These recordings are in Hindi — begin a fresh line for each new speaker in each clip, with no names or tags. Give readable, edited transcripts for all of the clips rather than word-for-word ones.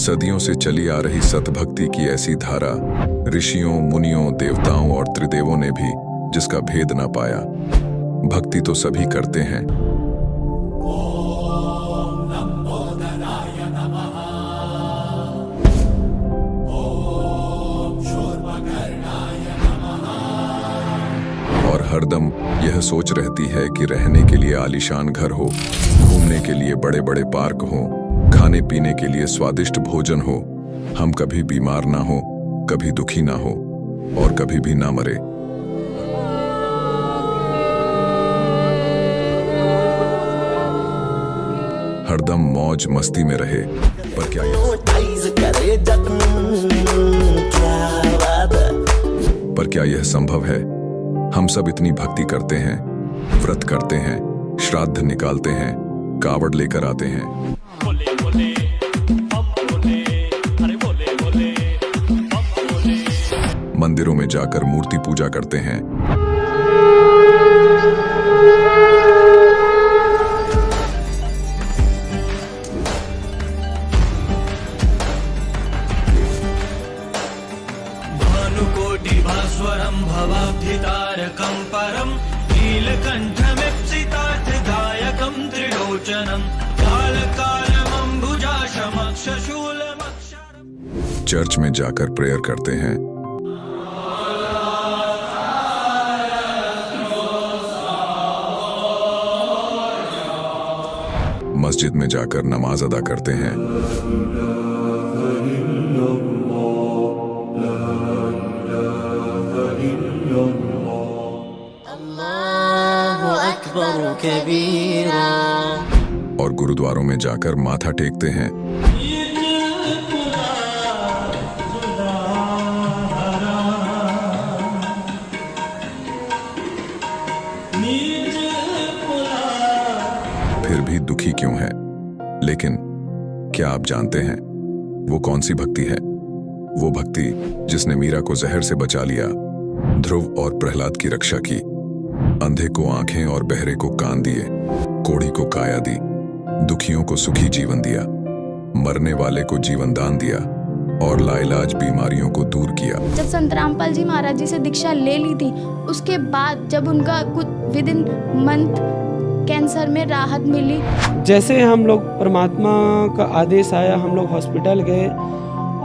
सदियों से चली आ रही सतभक्ति की ऐसी धारा, ऋषियों, मुनियों, देवताओं और त्रिदेवों ने भी जिसका भेद ना पाया। भक्ति तो सभी करते हैं, और हरदम यह सोच रहती है कि रहने के लिए आलीशान घर हो, घूमने के लिए बड़े बड़े पार्क हो, खाने पीने के लिए स्वादिष्ट भोजन हो, हम कभी बीमार ना हो, कभी दुखी ना हो और कभी भी ना मरे। हरदम मौज मस्ती में रहे। पर क्या यह संभव है? हम सब इतनी भक्ति करते हैं, व्रत करते हैं, श्राद्ध निकालते हैं, कावड़ लेकर आते हैं, मंदिरों में जाकर मूर्ति पूजा करते हैं,
भानुकोटि भास्वरं भवाब्धितारकं परं नीलकण्ठमिप्सितार्थदायकं त्रिलोचनं कालकालमम्बुजाशमक्षशूलमक्षरम्।
चर्च में जाकर प्रेयर करते हैं, मस्जिद में जाकर नमाज अदा करते हैं,
अल्लाहु अकबर कबीरा,
और गुरुद्वारों में जाकर माथा टेकते हैं, फिर भी दुखी क्यों है? लेकिन क्या आप जानते हैं वो कौन सी भक्ति है? वो भक्ति जिसने मीरा को जहर से बचा लिया, ध्रुव और प्रहलाद की रक्षा की, अंधे को आंखें और बहरे को कान दिए, कोढ़ी को काया दी, दुखियों को सुखी जीवन दिया, मरने वाले को जीवन दान दिया और लाइलाज बीमारियों को दूर किया।
जब संत रामपाल जी महाराज जी से दीक्षा ले ली थी, उसके बाद जब उनका कुछ विद इन मंथ कैंसर में राहत मिली।
जैसे हम लोग परमात्मा का आदेश आया, हम लोग हॉस्पिटल गए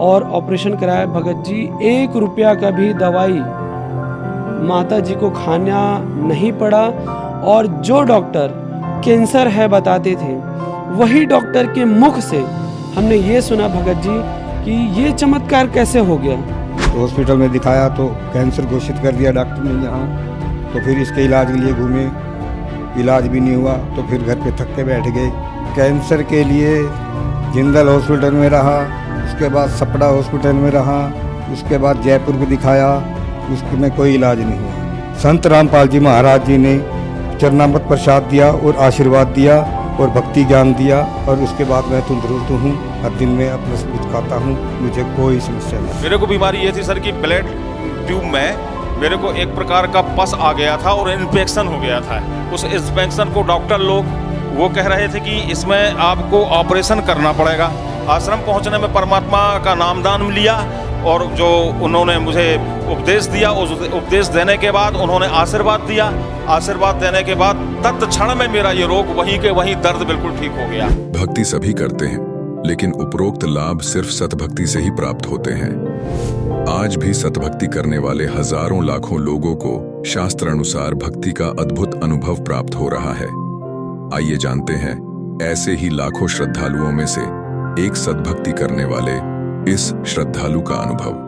और ऑपरेशन कराया। भगत जी 1 रुपया का भी दवाई माता जी को खाना नहीं पड़ा, और जो डॉक्टर कैंसर है बताते थे, वही डॉक्टर के मुख से हमने ये सुना भगत जी कि ये चमत्कार कैसे हो गया।
तो हॉस्पिटल में दिखाया तो कैंसर घोषित कर दिया डॉक्टर ने यहाँ। तो फिर इसके इलाज के लिए घूमे, इलाज भी नहीं हुआ, तो फिर घर पे थक के बैठ गए। कैंसर के लिए जिंदल हॉस्पिटल में रहा, उसके बाद सपड़ा हॉस्पिटल में रहा, उसके बाद जयपुर में दिखाया, उसमें कोई इलाज नहीं हुआ। संत रामपाल जी महाराज जी ने चरणामृत प्रसाद दिया और आशीर्वाद दिया और भक्ति ज्ञान दिया, और उसके बाद मैं तंदुरुस्त हूँ। हर दिन में अपना सब कुछ खाता हूँ, मुझे कोई समस्या नहीं।
मेरे को बीमारी ये थी सर कि ब्लड ट्यूब में मेरे को एक प्रकार का पस आ गया था और इन्फेक्शन हो गया था। उस इन्फेक्शन को डॉक्टर लोग वो कह रहे थे कि इसमें आपको ऑपरेशन करना पड़ेगा। आश्रम पहुंचने में परमात्मा का नामदान लिया और जो उन्होंने मुझे उपदेश दिया, उस उपदेश देने के बाद उन्होंने आशीर्वाद दिया। आशीर्वाद देने के बाद तत्क्षण में मेरा ये रोग वहीं के वहीं दर्द बिल्कुल ठीक हो गया।
भक्ति सभी करते हैं, लेकिन उपरोक्त लाभ सिर्फ सतभक्ति से ही प्राप्त होते हैं। आज भी सतभक्ति करने वाले हजारों लाखों लोगों को शास्त्र अनुसार भक्ति का अद्भुत अनुभव प्राप्त हो रहा है। आइए जानते हैं ऐसे ही लाखों श्रद्धालुओं में से एक सतभक्ति करने वाले इस श्रद्धालु का अनुभव।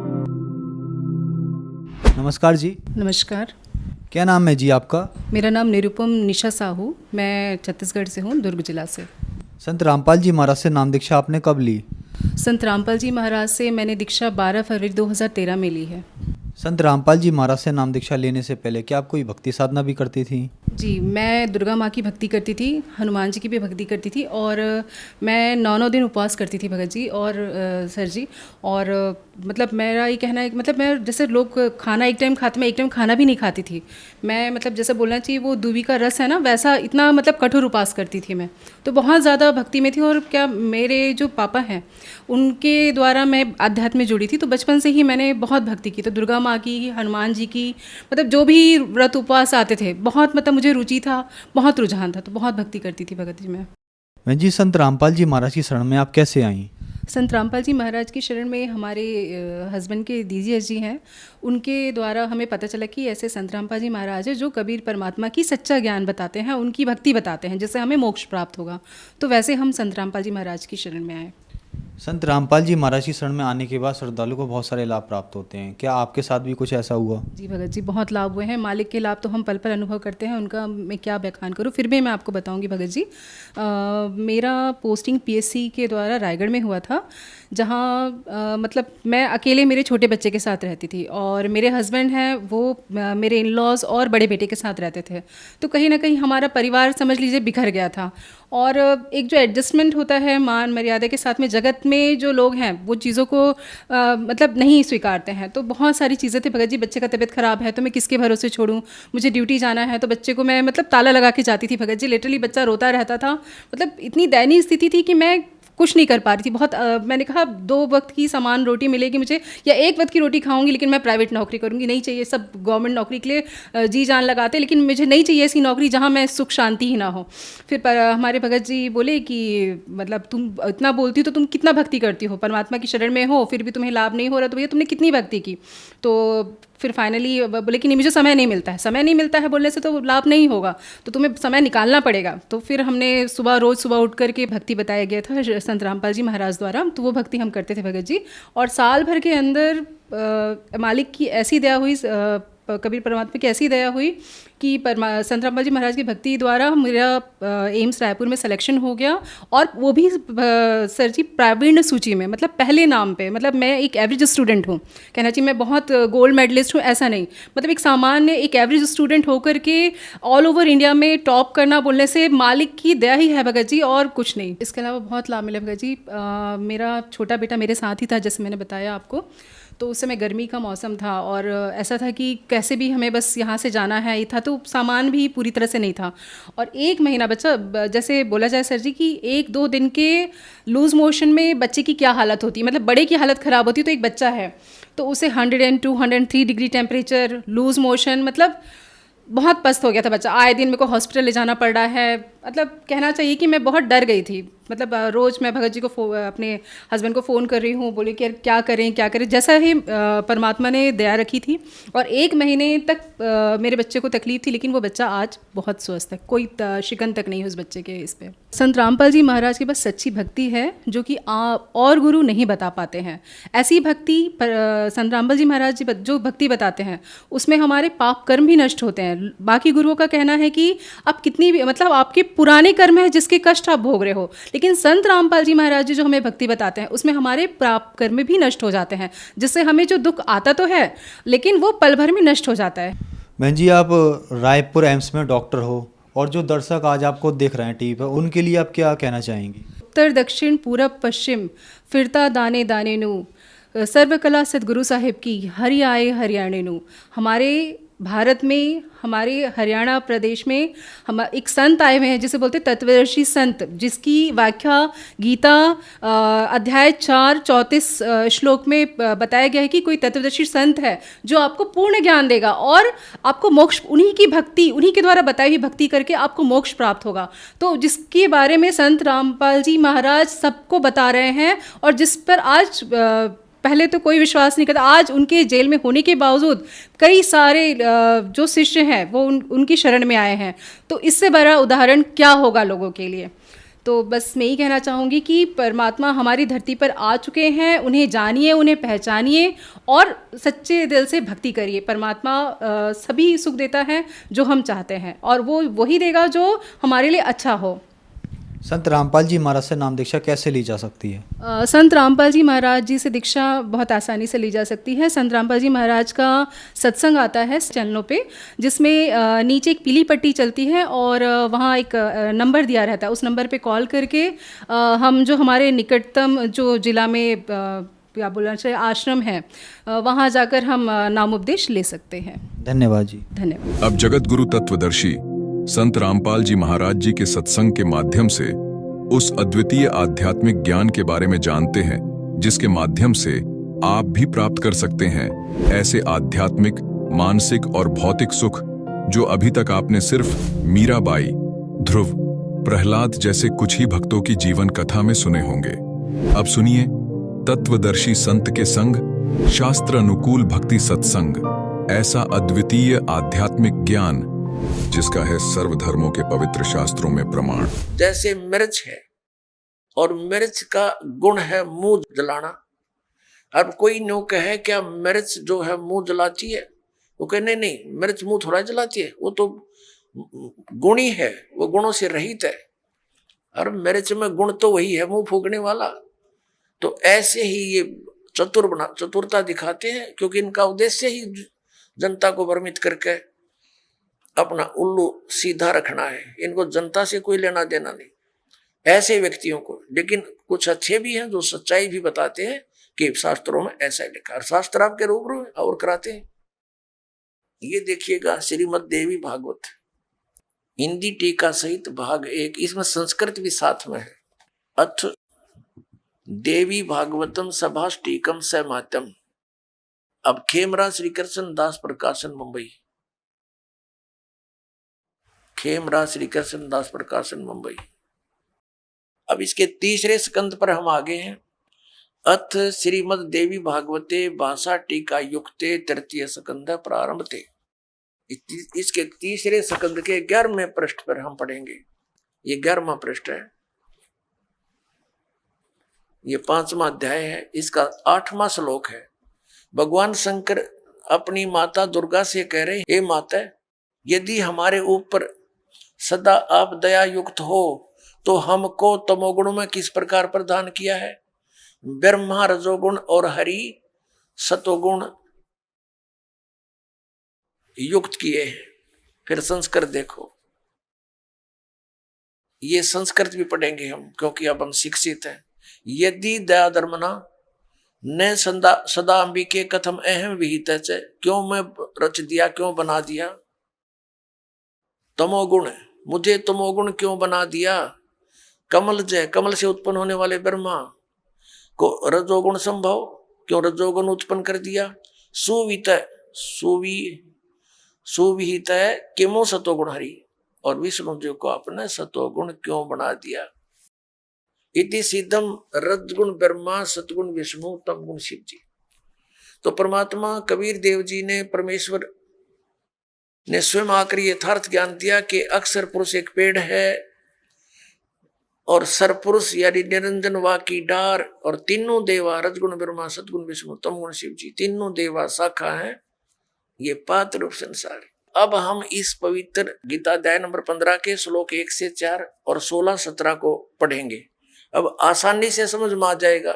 नमस्कार जी।
नमस्कार।
क्या नाम है जी आपका?
मेरा नाम निरुपम निशा साहू, मैं छत्तीसगढ़ से हूँ, दुर्ग जिला से।
संत रामपाल जी महाराज से नाम दीक्षा आपने कब ली?
संत रामपाल जी महाराज से मैंने दीक्षा 12 फरवरी 2013 में ली है।
संत रामपाल जी महाराज से नाम दीक्षा लेने से पहले क्या आप कोई भक्ति साधना भी करती थी?
जी, मैं दुर्गा माँ की भक्ति करती थी, हनुमान जी की भी भक्ति करती थी और मैं 9 दिन उपवास करती थी भगत जी और सर जी। और मतलब मेरा ये कहना है कि मतलब मैं जैसे लोग खाना एक टाइम खाते, मैं एक टाइम खाना भी नहीं खाती थी। मैं मतलब जैसे बोलना चाहिए वो दूबी का रस है ना, वैसा इतना मतलब कठोर उपवास करती थी मैं। तो बहुत ज़्यादा भक्ति में थी। और क्या मेरे जो पापा हैं उनके द्वारा मैं आध्यात्म में जुड़ी थी, तो बचपन से ही मैंने बहुत भक्ति की। तो दुर्गा माँ की, हनुमान जी की, मतलब जो भी व्रत उपवास आते थे बहुत मतलब मुझे रुचि था, बहुत रुझान था, तो बहुत भक्ति करती थी भगत जी मैं।
बहन जी, संत रामपाल जी महाराज की शरण में आप कैसे आईं?
संत रामपाल जी महाराज की शरण में हमारे हस्बैंड के दीजिए जी हैं, उनके द्वारा हमें पता चला कि ऐसे संत रामपाल जी महाराज है जो कबीर परमात्मा की सच्चा ज्ञान बताते हैं, उनकी भक्ति बताते हैं, जिससे हमें मोक्ष प्राप्त होगा। तो वैसे हम संत रामपाल जी महाराज की शरण में आए।
संत रामपाल जी महाराज की शरण में आने के बाद श्रद्धालु को बहुत सारे लाभ प्राप्त होते हैं, क्या आपके साथ भी कुछ ऐसा हुआ?
जी भगत जी, बहुत लाभ हुए हैं। मालिक के लाभ तो हम पल पल अनुभव करते हैं, उनका मैं क्या बयान करूं, फिर भी मैं आपको बताऊंगी भगत जी। मेरा पोस्टिंग पीएससी के द्वारा रायगढ़ में हुआ था, जहां मतलब मैं अकेले मेरे छोटे बच्चे के साथ रहती थी और मेरे हस्बैंड हैं वो मेरे इन लॉज और बड़े बेटे के साथ रहते थे। तो कहीं ना कहीं हमारा परिवार समझ लीजिए बिखर गया था। और एक जो एडजस्टमेंट होता है मान मर्यादा के साथ में, जगत में जो लोग हैं वो चीज़ों को मतलब नहीं स्वीकारते हैं। तो बहुत सारी चीज़ें थी भगत जी, बच्चे का तबीयत ख़राब है तो मैं किसके भरोसे छोड़ूं, मुझे ड्यूटी जाना है तो बच्चे को मैं मतलब ताला लगा के जाती थी भगत जी। लिटरली बच्चा रोता रहता था, मतलब इतनी दयनीय स्थिति थी कि मैं कुछ नहीं कर पा रही थी। बहुत मैंने कहा 2 वक्त की समान रोटी मिलेगी मुझे या 1 वक्त की रोटी खाऊंगी, लेकिन मैं प्राइवेट नौकरी करूंगी, नहीं चाहिए। सब गवर्नमेंट नौकरी के लिए जी जान लगाते, लेकिन मुझे नहीं चाहिए ऐसी नौकरी जहां मैं सुख शांति ही ना हो। फिर हमारे भगत जी बोले कि मतलब तुम इतना बोलती हो तो तुम कितना भक्ति करती हो, परमात्मा की शरण में हो फिर भी तुम्हें लाभ नहीं हो रहा, तो भैया तुमने कितनी भक्ति की। तो फिर फाइनली बोले कि नहीं, मुझे समय नहीं मिलता है। समय नहीं मिलता है बोलने से तो लाभ नहीं होगा, तो तुम्हें समय निकालना पड़ेगा। तो फिर हमने रोज़ सुबह उठ करके भक्ति बताया गया था संत रामपाल जी महाराज द्वारा, तो वो भक्ति हम करते थे भगत जी। और साल भर के अंदर मालिक की ऐसी दया हुई, कबीर परमात्मा की ऐसी दया हुई कि संत रामपाल जी महाराज की भक्ति द्वारा मेरा एम्स रायपुर में सिलेक्शन हो गया। और वो भी सर जी प्रावीण्य सूची में, मतलब पहले नाम पे। मतलब मैं एक एवरेज स्टूडेंट हूँ, कहना चाहिए मैं बहुत गोल्ड मेडलिस्ट हूँ ऐसा नहीं, मतलब एक सामान्य एक एवरेज स्टूडेंट होकर के ऑल ओवर इंडिया में टॉप करना बोलने से मालिक की दया ही है भगत जी, और कुछ नहीं। इसके अलावा बहुत लाभ मिले भगत जी। मेरा छोटा बेटा मेरे साथ ही था, जैसे मैंने बताया आपको। तो उस समय गर्मी का मौसम था और ऐसा था कि कैसे भी हमें बस यहाँ से जाना है ये था, तो सामान भी पूरी तरह से नहीं था। और 1 महीना बच्चा, जैसे बोला जाए सर जी कि 1-2 दिन के लूज़ मोशन में बच्चे की क्या हालत होती है, मतलब बड़े की हालत ख़राब होती है, तो एक बच्चा है तो उसे 102, 103 डिग्री टेम्परेचर, लूज़ मोशन, मतलब बहुत पस्त हो गया था बच्चा। आए दिन मेरे को हॉस्पिटल ले जाना पड़ रहा है। मतलब कहना चाहिए कि मैं बहुत डर गई थी। मतलब रोज़ मैं भगत जी को अपने हस्बैंड को फ़ोन कर रही हूँ, बोले कि क्या करें। जैसा ही परमात्मा ने दया रखी थी और 1 महीने तक मेरे बच्चे को तकलीफ़ थी, लेकिन वो बच्चा आज बहुत स्वस्थ है, कोई शिकन तक नहीं है उस बच्चे के इस पर। संत रामपाल जी महाराज के पास सच्ची भक्ति है जो कि और गुरु नहीं बता पाते हैं। ऐसी भक्ति संत रामपाल जी महाराज जी जो भक्ति बताते हैं उसमें हमारे पाप कर्म भी नष्ट होते हैं। बाकी गुरुओं का कहना है कि आप कितनी भी, मतलब आपके पुराने कर्म है जिसके कष्ट आप भोग रहे हो, लेकिन संत रामपाल जी महाराज जी जो हमें भक्ति बताते हैं उसमें हमारे पाप कर्म भी नष्ट हो जाते हैं, जिससे हमें जो दुख आता तो है लेकिन वो पल भर में नष्ट हो जाता है।
बहन जी, आप रायपुर एम्स में डॉक्टर हो और जो दर्शक आज आपको देख रहे हैं टीवी पर, उनके लिए आप क्या कहना चाहेंगी?
उत्तर दक्षिण पूरब पश्चिम फिरता दाने दाने नु, सर्वकला सदगुरु साहिब की हरि आए हरियाणे नु। हमारे भारत में, हमारे हरियाणा प्रदेश में हम एक संत आए हुए हैं जिसे बोलते तत्वदर्शी संत, जिसकी व्याख्या गीता अध्याय 4:34 श्लोक में बताया गया है कि कोई तत्वदर्शी संत है जो आपको पूर्ण ज्ञान देगा और आपको मोक्ष, उन्हीं की भक्ति, उन्हीं के द्वारा बताई हुई भक्ति करके आपको मोक्ष प्राप्त होगा। तो जिसके बारे में संत रामपाल जी महाराज सबको बता रहे हैं और जिस पर आज पहले तो कोई विश्वास नहीं करता, आज उनके जेल में होने के बावजूद कई सारे जो शिष्य हैं वो उनकी शरण में आए हैं। तो इससे बड़ा उदाहरण क्या होगा लोगों के लिए। तो बस मैं ही कहना चाहूँगी कि परमात्मा हमारी धरती पर आ चुके हैं, उन्हें जानिए, उन्हें पहचानिए और सच्चे दिल से भक्ति करिए। परमात्मा सभी सुख देता है जो हम चाहते हैं और वो वही देगा जो हमारे लिए अच्छा हो।
संत रामपाल जी महाराज से नाम दीक्षा कैसे ली जा सकती है?
संत रामपाल जी महाराज जी से दीक्षा बहुत आसानी से ली जा सकती है। संत रामपाल जी महाराज का सत्संग आता है चैनलों पे, जिसमें नीचे एक पीली पट्टी चलती है और वहाँ एक नंबर दिया रहता है। उस नंबर पे कॉल करके हम जो हमारे निकटतम जो जिला में क्या बोलना चाहिए आश्रम है, वहाँ जाकर हम नामोपदेश ले सकते हैं।
धन्यवाद जी।
धन्यवाद।
अब जगत गुरु तत्वदर्शी संत रामपाल जी महाराज जी के सत्संग के माध्यम से उस अद्वितीय आध्यात्मिक ज्ञान के बारे में जानते हैं जिसके माध्यम से आप भी प्राप्त कर सकते हैं ऐसे आध्यात्मिक, मानसिक और भौतिक सुख जो अभी तक आपने सिर्फ मीराबाई, ध्रुव, प्रहलाद जैसे कुछ ही भक्तों की जीवन कथा में सुने होंगे। अब सुनिए तत्वदर्शी संत के संग शास्त्र अनुकूल भक्ति सत्संग, ऐसा अद्वितीय आध्यात्मिक ज्ञान जिसका है सर्वधर्मों के पवित्र शास्त्रों में प्रमाण।
जैसे मिर्च है और मिर्च का गुण है मुंह जलाना। अब कोई नो कहे क्या मिर्च जो है मुंह जलाती है, वो कहे नहीं नहीं, मिर्च मुंह थोड़ा जलाती है, वो तो गुणी है, वो गुणों से रहित है। और मिर्च में गुण तो वही है, मुंह फूकने वाला। तो ऐसे ही ये चतुरता दिखाते हैं, क्योंकि इनका उद्देश्य ही जनता को भ्रमित करके अपना उल्लू सीधा रखना है। इनको जनता से कोई लेना देना नहीं, ऐसे व्यक्तियों को। लेकिन कुछ अच्छे भी हैं जो सच्चाई भी बताते हैं कि शास्त्रों में ऐसा ही लिखा, और शास्त्र आपके रूबरू और कराते हैं। ये देखिएगा श्रीमद् देवी भागवत हिंदी टीका सहित भाग 1, इसमें संस्कृत भी साथ में है। अथ देवी भागवतम सभाष टीकम सहमात्यम। अब खेमरा श्री कृष्ण दास प्रकाशन मुंबई, खेमरा श्री कृष्ण दास प्रकाशन मुंबई। अब इसके तीसरे स्कंद पर हम आगे हैं। अथ श्रीमद् देवी भागवते भाषा टीका युक्ते तृतीय स्कंद प्रारंभते। इसके तीसरे स्कंद के 11वें पृष्ठ पर हम पढ़ेंगे। ये 11वां पृष्ठ है, ये 5वां अध्याय है, इसका 8वां श्लोक है। भगवान शंकर अपनी माता दुर्गा से कह रहे, हे माता, यदि हमारे ऊपर सदा आप दया युक्त हो तो हमको तमोगुण में किस प्रकार प्रदान किया है? ब्रह्मा रजोगुण और हरि सतोगुण युक्त किए हैं। फिर संस्कृत देखो, ये संस्कृत भी पढ़ेंगे हम, क्योंकि अब हम शिक्षित हैं। यदि दया धर्मना न सदा अंबिके कथम अहम विहित, क्यों मैं रच दिया, क्यों बना दिया? तमोगुण, मुझे तमोगुण क्यों बना दिया? कमल जय, कमल से उत्पन्न होने वाले ब्रह्मा को रजोगुण संभव, क्यों रजोगुण उत्पन्न कर दिया? सुवित सुविहित किमो सतोगुण हरि, और विष्णु जी को आपने सतोगुण क्यों बना दिया? इति सिद्धम रजगुण ब्रह्मा सतगुण विष्णु तम गुण शिव जी। तो परमात्मा कबीर देव जी ने, परमेश्वर ने स्वयं आकर यथार्थ ज्ञान दिया कि अक्षर पुरुष एक पेड़ है और सरपुरुष यानी निरंजन वा की डार, और तीनों देवा रजगुण ब्रह्मा सतगुण विष्णु तम गुण शिव जी, तीनों देवा शाखा है, ये पात्र रूप संसार। अब हम इस पवित्र गीता अध्याय नंबर 15 के श्लोक 1 से 4 और 16-17 को पढ़ेंगे। अब आसानी से समझ में आ जाएगा,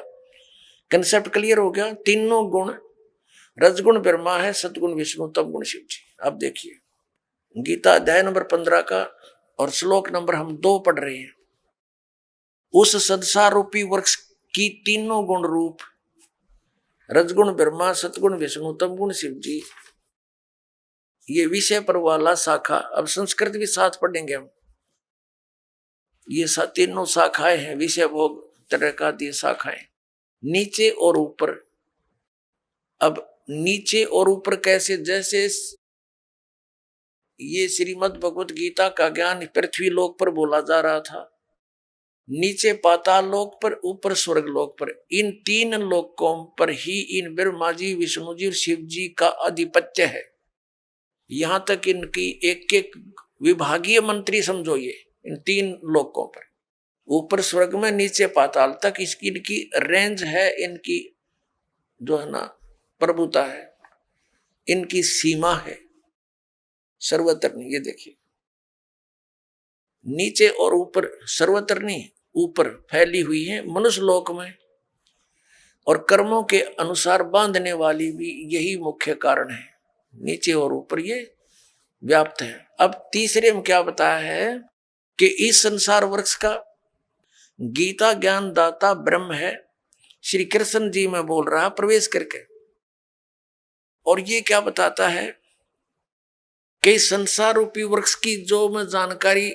कंसेप्ट क्लियर हो गया। तीनों गुण रजगुण ब्रह्मा है, सतगुण विष्णु तम गुण शिव जी। अब देखिए गीता अध्याय नंबर 15 का और श्लोक नंबर हम 2 पढ़ रहे हैं। उस संसार रूपी वृक्ष की तीनों गुण रूप रजगुण ब्रह्मा सतगुण विष्णु तम गुण शिव जी, ये विषय पर वाला शाखा। अब संस्कृत भी साथ पढ़ेंगे हम। ये तीनों शाखाएं हैं, विषय भोग तरह का दी शाखाएं, नीचे और ऊपर। अब नीचे और ऊपर कैसे? जैसे ये श्रीमद् भगवत गीता का ज्ञान पृथ्वी लोक पर बोला जा रहा था, नीचे पाताल लोक पर, ऊपर स्वर्ग लोक पर। इन 3 लोकों पर ही इन ब्रह्मा जी, विष्णु जी और शिव जी का आधिपत्य है। यहां तक इनकी एक विभागीय मंत्री समझो, ये इन 3 लोकों पर, ऊपर स्वर्ग में, नीचे पाताल तक इसकी इनकी रेंज है, इनकी जो है ना प्रभुता है, इनकी सीमा है सर्वत्र। ये देखिए नीचे और ऊपर, सर्वत्र नहीं, ऊपर फैली हुई है मनुष्य लोक में, और कर्मों के अनुसार बांधने वाली भी यही मुख्य कारण है। नीचे और ऊपर ये व्याप्त है। अब तीसरे में क्या बताया है कि इस संसार वृक्ष का गीता ज्ञान दाता ब्रह्म है, श्री कृष्ण जी में बोल रहा प्रवेश करके। और ये क्या बताता है कि संसार रूपी वृक्ष की जो मैं जानकारी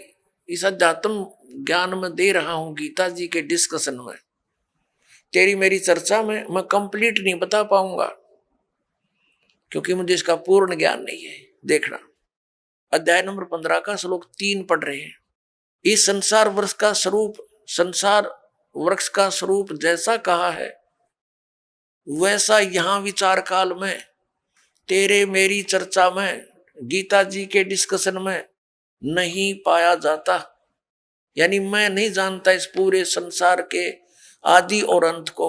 इस अध्यात्म ज्ञान में दे रहा हूं गीता जी के डिस्कशन में, तेरी मेरी चर्चा में मैं कंप्लीट नहीं बता पाऊंगा, क्योंकि मुझे इसका पूर्ण ज्ञान नहीं है। देखना, अध्याय नंबर 15 का श्लोक 3 पढ़ रहे हैं। इस संसार वृक्ष का स्वरूप, संसार वृक्ष का स्वरूप जैसा कहा है वैसा यहां विचार काल में, तेरे मेरी चर्चा में, गीता जी के डिस्कशन में नहीं पाया जाता। यानी मैं नहीं जानता इस पूरे संसार के आदि और अंत को,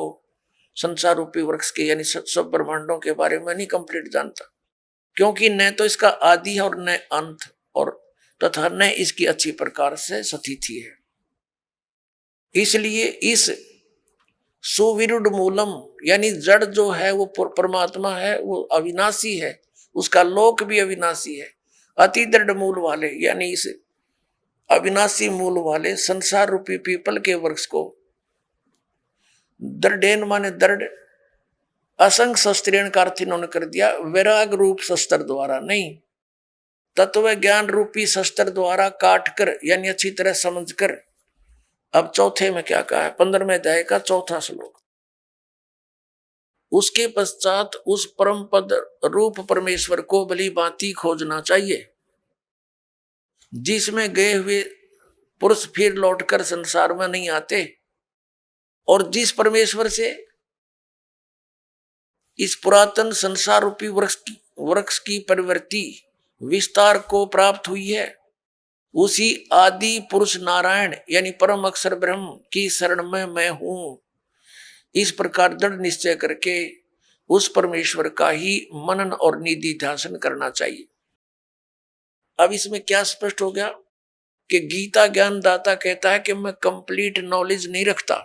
संसार रूपी वृक्ष के यानी सब ब्रह्मांडों के बारे में नहीं कंप्लीट जानता, क्योंकि न तो इसका आदि है और न अंत, और तथा न इसकी अच्छी प्रकार से स्थिति है। इसलिए इस सुविरुद्ध मूलम यानी जड़ जो है वो परमात्मा है, वो अविनाशी है, उसका लोक भी अविनाशी है। अति दृढ़ मूल वाले यानी इस अविनाशी मूल वाले संसार रूपी पीपल के वृक्ष को दृढ़ माने दृढ़, असंग शस्त्रेण का अर्थ इन्होंने कर दिया वैराग रूप शस्त्र द्वारा नहीं, तत्व ज्ञान रूपी शस्त्र द्वारा काट कर यानी अच्छी तरह समझ कर। अब चौथे में क्या कहा है, 15वें अध्याय का चौथा श्लोक, उसके पश्चात उस परम पद रूप परमेश्वर को भली भांति खोजना चाहिए, जिसमें गए हुए पुरुष फिर लौटकर संसार में नहीं आते, और जिस परमेश्वर से इस पुरातन संसार रूपी वृक्ष की परिवर्ती विस्तार को प्राप्त हुई है, उसी आदि पुरुष नारायण यानी परम अक्षर ब्रह्म की शरण में मैं हूं। इस प्रकार दृढ़ निश्चय करके उस परमेश्वर का ही मनन और निधि ध्यान करना चाहिए। अब इसमें क्या स्पष्ट हो गया कि गीता ज्ञान दाता कहता है कि मैं कंप्लीट नॉलेज नहीं रखता,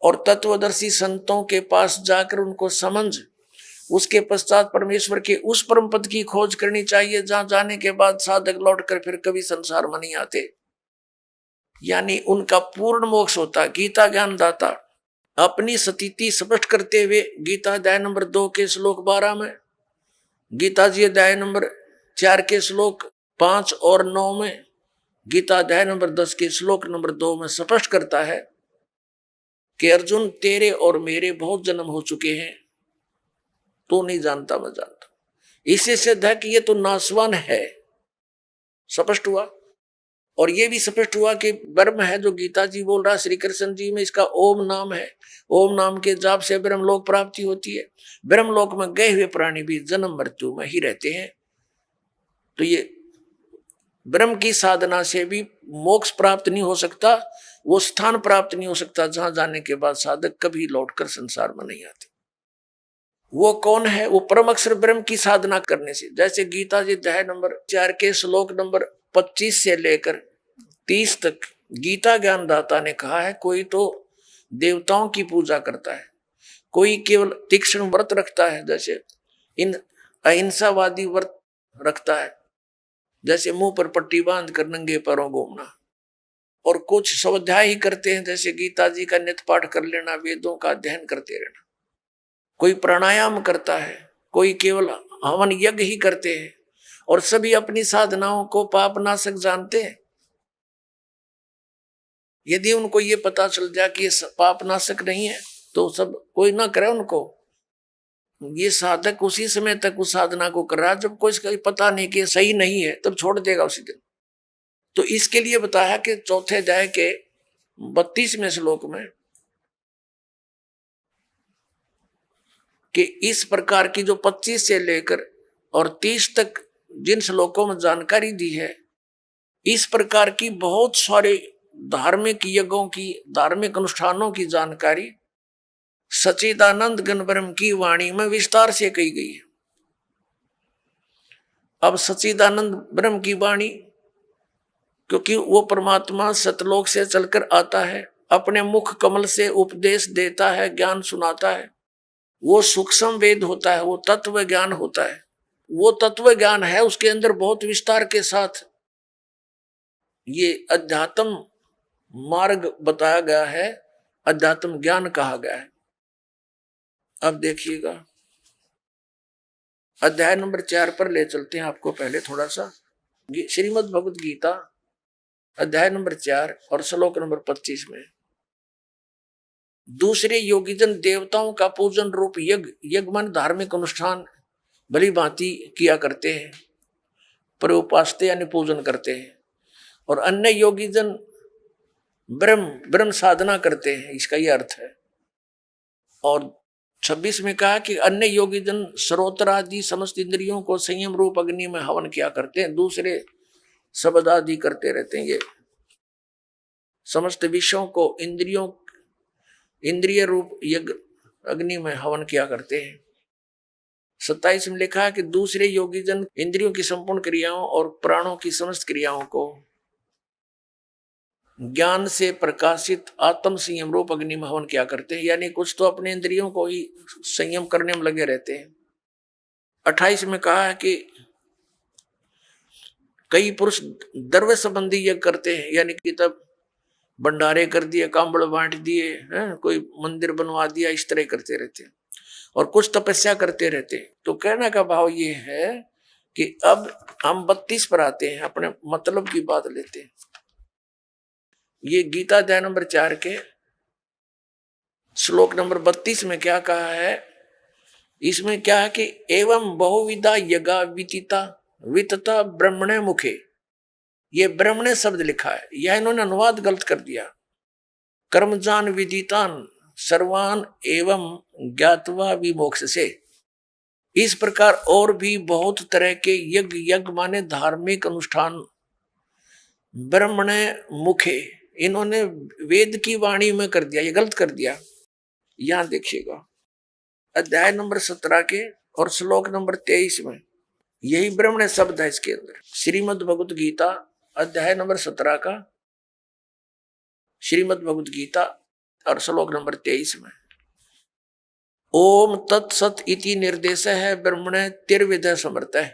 और तत्वदर्शी संतों के पास जाकर उनको समझ, उसके पश्चात परमेश्वर के उस परम पद की खोज करनी चाहिए, जहां जाने के बाद साधक लौटकर फिर कभी संसार में नहीं आते, यानी उनका पूर्ण मोक्ष होता। गीता ज्ञान दाता अपनी स्थिति स्पष्ट करते हुए गीता अध्याय नंबर 2 के श्लोक 12 में, गीता जी अध्याय नंबर 4 के श्लोक 5 और 9 में, गीता अध्याय नंबर 10 के श्लोक नंबर 2 में स्पष्ट करता है कि अर्जुन तेरे और मेरे बहुत जन्म हो चुके हैं, तो नहीं जानता मैं जानता। इससे सिद्ध है कि ये तो नासवान है, स्पष्ट हुआ। और ये भी स्पष्ट हुआ कि ब्रह्म है जो गीता जी बोल रहा, श्री कृष्ण जी में इसका ओम नाम है, ओम नाम के जाप से ब्रह्मलोक प्राप्ति होती है। ब्रह्मलोक में गए हुए प्राणी भी जन्म मृत्यु में ही रहते हैं, तो ये ब्रह्म की साधना से भी मोक्ष प्राप्त नहीं हो सकता, वो स्थान प्राप्त नहीं हो सकता जहां जाने के बाद साधक कभी लौटकर संसार में नहीं आते। वो कौन है? वो परम अक्षर ब्रह्म की साधना करने से। जैसे गीता जी अध्याय नंबर 4 के श्लोक नंबर 25 से लेकर 30 तक गीता ज्ञान दाता ने कहा है, कोई तो देवताओं की पूजा करता है, कोई केवल तीक्ष्ण व्रत रखता है, जैसे इन अहिंसावादी व्रत रखता है, जैसे मुंह पर पट्टी बांध कर नंगे पैरों घूमना, और कुछ स्वाध्याय ही करते हैं, जैसे गीता जी का नित्य पाठ कर लेना, वेदों का अध्ययन करते रहना। कोई प्राणायाम करता है, कोई केवल हवन यज्ञ ही करते हैं, और सभी अपनी साधनाओं को पापनाशक जानते हैं। यदि उनको ये पता चल जाए कि ये पापनाशक नहीं है, तो सब कोई ना करे उनको। ये साधक उसी समय तक उस साधना को कर रहा है जब कोई इसका पता नहीं कि सही नहीं है, तब छोड़ देगा उसी दिन। तो इसके लिए बताया कि चौथे अध्याय के 32वें श्लोक में कि इस प्रकार की जो 25 से लेकर और 30 तक जिन श्लोकों में जानकारी दी है, इस प्रकार की बहुत सारे धार्मिक यज्ञों की, धार्मिक अनुष्ठानों की जानकारी सच्चिदानंद घन ब्रह्म की वाणी में विस्तार से कही गई है। अब सच्चिदानंद ब्रह्म की वाणी क्योंकि वो परमात्मा सतलोक से चलकर आता है, अपने मुख कमल से उपदेश देता है, ज्ञान सुनाता है। वो सूक्ष्म वेद होता है, वो तत्व ज्ञान होता है। वो तत्व ज्ञान है, उसके अंदर बहुत विस्तार के साथ ये अध्यात्म मार्ग बताया गया है, अध्यात्म ज्ञान कहा गया है। अब देखिएगा अध्याय नंबर 4 पर ले चलते हैं आपको। पहले थोड़ा सा श्रीमद् भगवद गीता अध्याय नंबर 4 और श्लोक नंबर 25 में, दूसरे योगीजन देवताओं का पूजन रूप यज्ञ मन धार्मिक अनुष्ठान भली भांति किया करते हैं, पर उपासते यानी पूजन करते हैं, और अन्य योगीजन ब्रह्म साधना करते हैं, इसका यह अर्थ है। और 26 में कहा कि अन्य योगीजन श्रोत्र आदि समस्त इंद्रियों को संयम रूप अग्नि में हवन किया करते हैं, दूसरे शब्द आदि करते रहते हैं। ये समस्त विषयों को इंद्रिय रूप यज्ञ अग्नि में हवन किया करते हैं। 27 में लिखा है कि दूसरे योगीजन इंद्रियों की संपूर्ण क्रियाओं और प्राणों की समस्त क्रियाओं को ज्ञान से प्रकाशित आत्म संयम रूप अग्नि में हवन किया करते हैं, यानी कुछ तो अपने इंद्रियों को ही संयम करने में लगे रहते हैं। 28 में कहा है कि कई पुरुष द्रव्य संबंधी यज्ञ करते हैं, यानी कि तब भंडारे कर दिए, कांबड़ बांट दिए, कोई मंदिर बनवा दिया, इस तरह करते रहते हैं, और कुछ तपस्या करते रहते हैं। तो कहने का भाव ये है कि अब हम 32 पर आते हैं, अपने मतलब की बात लेते हैं। ये गीता अध्याय नंबर 4 के श्लोक नंबर 32 में क्या कहा है? इसमें क्या है कि एवं बहुविधा यज्ञा वितता ब्रह्मणे मुखे, ये ब्रह्मणे शब्द लिखा है, यह इन्होंने अनुवाद गलत कर दिया। कर्मजान विदितान सर्वान एवं ज्ञातवा विमोक्ष से, इस प्रकार और भी बहुत तरह के यज्ञ माने धार्मिक अनुष्ठान ब्रह्मणे मुखे, इन्होंने वेद की वाणी में कर दिया, ये गलत कर दिया। यहां देखिएगा अध्याय नंबर 17 के और श्लोक नंबर 23 में यही ब्रह्मणे शब्द है इसके अंदर। श्रीमद् भगवद गीता अध्याय नंबर 17 का श्रीमद् भगवद गीता और श्लोक नंबर 23 में ओम तत्सत इति निर्देश है ब्रह्मणे तिर्विद समर्थ है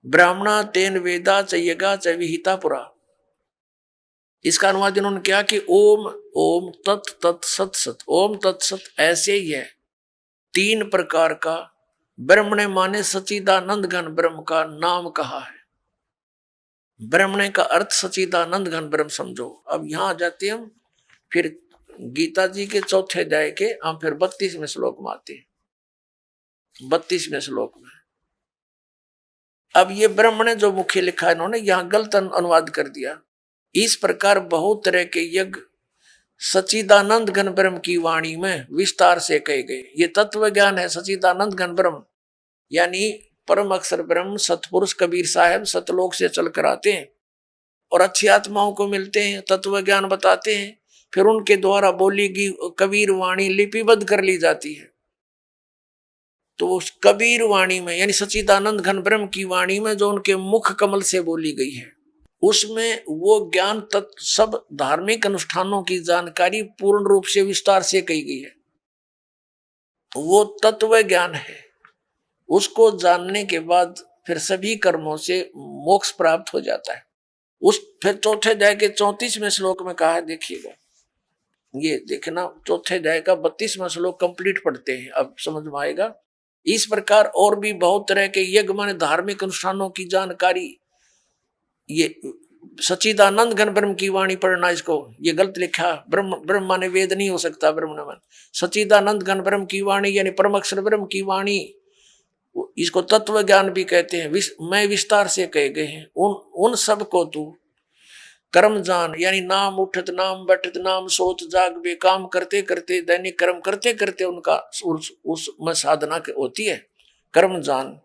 ब्राह्मणा तेन वेदा च यज्ञा च विहिता पुरा। इसका अनुवाद इन्होंने क्या कि ओम ओम तत् तत् सत सत, ओम तत्सत ऐसे ही है। 3 प्रकार का ब्रह्मणे माने सच्चिदानंद घन ब्रह्म का नाम कहा है। ब्रह्मणे का अर्थ सच्चिदानंद घन ब्रह्म समझो। अब यहां आ जाते हम फिर गीता जी के 4थे अध्याय के हम फिर 32वें श्लोक में आते हैं। 32वें श्लोक में अब ये ब्रह्मणे जो मुख्य लिखा है इन्होंने यहां गलत अनुवाद कर दिया। इस प्रकार बहुत तरह के यज्ञ सच्चिदानंद घन ब्रह्म की वाणी में विस्तार से कहे गए। ये तत्व ज्ञान है सच्चिदानंद घन ब्रह्म, यानी परम अक्षर ब्रह्म सतपुरुष कबीर साहब सतलोक से चलकर आते हैं और अच्छी आत्माओं को मिलते हैं, तत्व ज्ञान बताते हैं, फिर उनके द्वारा बोली गई कबीर वाणी लिपिबद्ध कर ली जाती है। तो उस कबीर वाणी में यानी सच्चिदानंद घन ब्रह्म की वाणी में जो उनके मुख कमल से बोली गई है उसमें वो ज्ञान तत्व सब धार्मिक अनुष्ठानों की जानकारी पूर्ण रूप से विस्तार से कही गई है। वो तत्व ज्ञान है, उसको जानने के बाद फिर सभी कर्मों से मोक्ष प्राप्त हो जाता है। उस फिर 4थे अध्याय के 34वें श्लोक में कहा है, देखिएगा ये देखना 4थे अध्याय का 32वां श्लोक कंप्लीट पढ़ते हैं, अब समझ में आएगा। इस प्रकार और भी बहुत तरह के यज्ञ माने धार्मिक अनुष्ठानों की जानकारी, ये सच्चिदानंद घन ब्रह्म की वाणी पढ़ना, इसको ये गलत लिखा। ब्रह्म माने वेद नहीं हो सकता, ब्रह्म मन सच्चिदानंद घन ब्रह्म की वाणी यानी परम अक्षर ब्रह्म की वाणी, इसको तत्व ज्ञान भी कहते हैं। मैं विस्तार से कहे गए हैं। उन सब को तू कर्म जान, यानी नाम उठत नाम बैठत नाम सोत जाग बे, काम करते करते दैनिक कर्म करते करते उनका उसमें साधना होती है। कर्म जान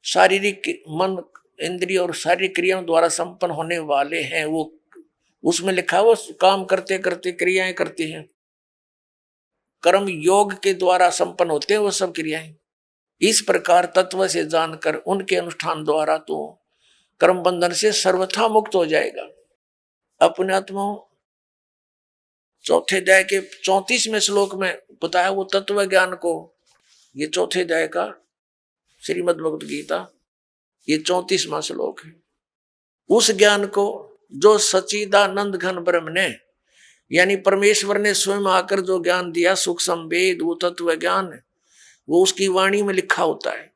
शारीरिक मन इंद्रिय और शारीरिक क्रियाओं द्वारा संपन्न होने वाले हैं। वो उसमें लिखा वो काम करते करते क्रियाएं करते हैं, कर्म योग के द्वारा संपन्न होते हैं वो सब क्रियाएं। इस प्रकार तत्व से जानकर उनके अनुष्ठान द्वारा तो कर्म बंधन से सर्वथा मुक्त हो जाएगा। अपने आत्माओं चौथे अध्याय के 34वें श्लोक में बताया वो तत्व ज्ञान को। ये चौथे अध्याय का श्रीमद् भगवत गीता, ये 34वां श्लोक है। उस ज्ञान को जो सच्चिदानंद घन ब्रह्म ने, यानी परमेश्वर ने स्वयं आकर जो ज्ञान दिया, सुख संवेद, वो तत्व ज्ञान है, वो उसकी वाणी में लिखा होता है।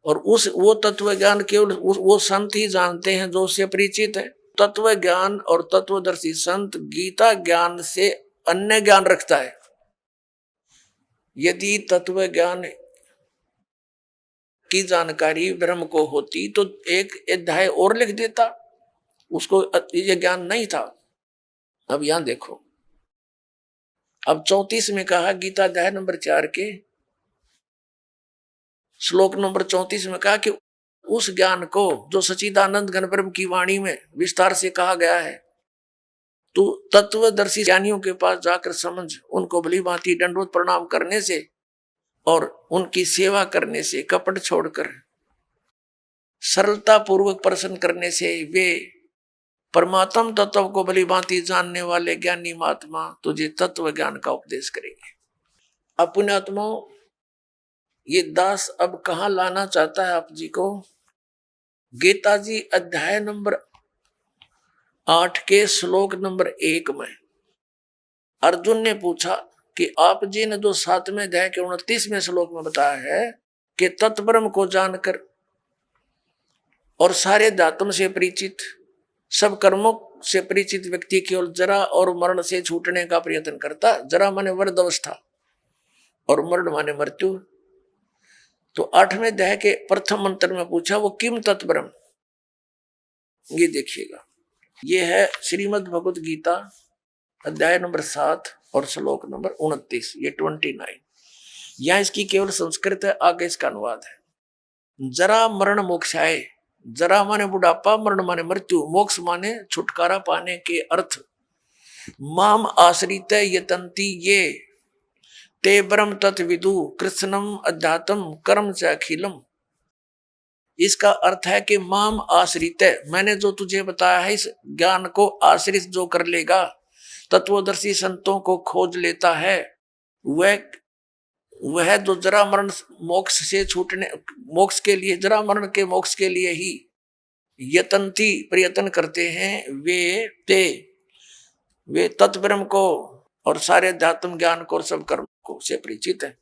और वो तत्व ज्ञान केवल वो संत ही जानते हैं जो उससे परिचित है। तत्व ज्ञान और तत्वदर्शी संत गीता ज्ञान से अन्य ज्ञान रखता है। यदि तत्व ज्ञान की जानकारी ब्रह्म को होती तो एक अध्याय और लिख देता, उसको ये ज्ञान नहीं था। अब यहां देखो, अब 34 में कहा, गीता अध्याय नंबर 4 के श्लोक नंबर 34 में कहा कि उस ज्ञान को जो सच्चिदानंद घन ब्रह्म की वाणी में विस्तार से कहा गया है, तो तत्वदर्शी ज्ञानियों के पास जाकर समझ, उनको भली भांति दंडवत प्रणाम करने से और उनकी सेवा करने से, कपट छोड़कर सरलता पूर्वक प्रश्न करने से वे परमात्म तत्व को भली भांति जानने वाले ज्ञानी महात्मा तुझे तत्व ज्ञान का उपदेश करेंगे। अपने आत्माओं, ये दास अब कहां लाना चाहता है आप जी को? गीता जी अध्याय नंबर 8 के श्लोक नंबर 1 में अर्जुन ने पूछा कि आप जी ने जो 7वें अध्याय के 29वें श्लोक में बताया है कि तत्ब्रह्म को जानकर और सारे धातुओं से परिचित, सब कर्मों से परिचित व्यक्ति केवल जरा और मरण से छूटने का प्रयत्न करता। जरा माने वृद्ध अवस्था और मरण माने मृत्यु। तो 8वें अध्याय के प्रथम मंत्र में पूछा वो किम तत्ब्रह्म। ये देखिएगा, ये है श्रीमद् भगवत गीता अध्याय नंबर 7 और श्लोक नंबर 29, ये 29। यहां इसकी केवल संस्कृत है, आगे इसका अनुवाद है। जरा मरण मोक्षाय, जरा माने बुढ़ापा, मरण माने मृत्यु, मोक्ष माने छुटकारा पाने के अर्थ। माम आश्रित यतंती ये ते ब्रह्म तत्विदु कृष्णम अध्यात्म कर्म च अखिलम। इसका अर्थ है कि माम आश्रित, मैंने जो तुझे बताया है, इस ज्ञान को आश्रित जो कर लेगा, तत्वदर्शी संतों को खोज लेता है, वह जो जरा मरण मोक्ष से छूटने, मोक्ष के लिए, जरा मरण के मोक्ष के लिए ही यतंती प्रयत्न करते हैं, वे तत्ब्रह्म को और सारे अध्यात्म ज्ञान को और सब कर्म को से परिचित है।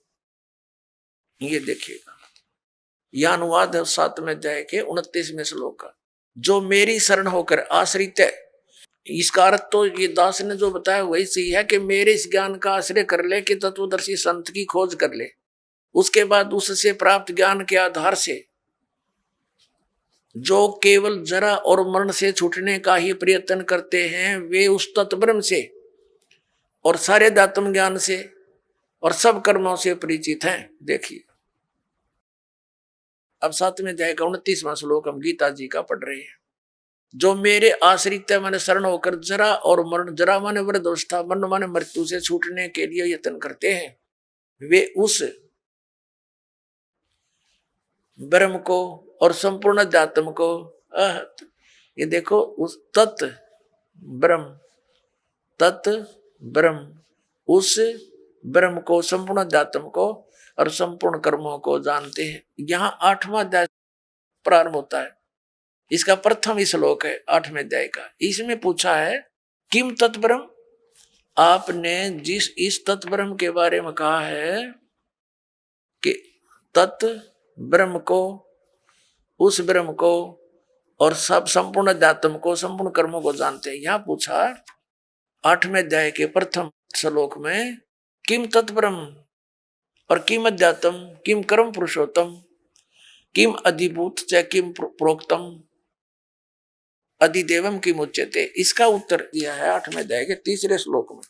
ये देखिएगा, यह अनुवाद है 7वें अध्याय के 29वें श्लोक का। जो मेरी शरण होकर आश्रित है, इसका अर्थ तो ये दास ने जो बताया वही सही है कि मेरे इस ज्ञान का आश्रय कर ले, कि तत्वदर्शी संत की खोज कर ले, उसके बाद उससे प्राप्त ज्ञान के आधार से जो केवल जरा और मरण से छूटने का ही प्रयत्न करते हैं, वे उस तत्ब्रह्म से और सारे अध्यात्म ज्ञान से और सब कर्मों से परिचित हैं। देखिए, अब 7वें अध्याय का 29वां श्लोक हम गीता जी का पढ़ रहे हैं। जो मेरे आश्रित माने शरण होकर जरा और मरण, जरा माने वृद्ध अवस्था, मरण माने मृत्यु से छूटने के लिए यत्न करते हैं, वे उस ब्रह्म को और संपूर्ण अध्यात्म को, ये देखो, उस तत् ब्रह्म, उस ब्रह्म को, संपूर्ण अध्यात्म को और संपूर्ण कर्मों को जानते हैं। यहाँ 8वां अध्याय प्रारंभ होता है, इसका प्रथम ही श्लोक है 8वें अध्याय का। इसमें पूछा है किम तत्ब्रह्म, आपने जिस इस तत्ब्रह्म के बारे में कहा है कि तत् ब्रह्म को, उस ब्रह्म को और सब संपूर्ण अध्यात्म को, संपूर्ण कर्मों को जानते हैं। यहाँ पूछा 8वें अध्याय के प्रथम श्लोक में किम तत्ब्रह्म और किम अध्यात्म, किम कर्म पुरुषोत्तम, किम अधिभूत च किम प्रोक्तम अधिदेवम किम उच्यते। इसका उत्तर दिया है 8वें अध्याय के 3रे श्लोक में।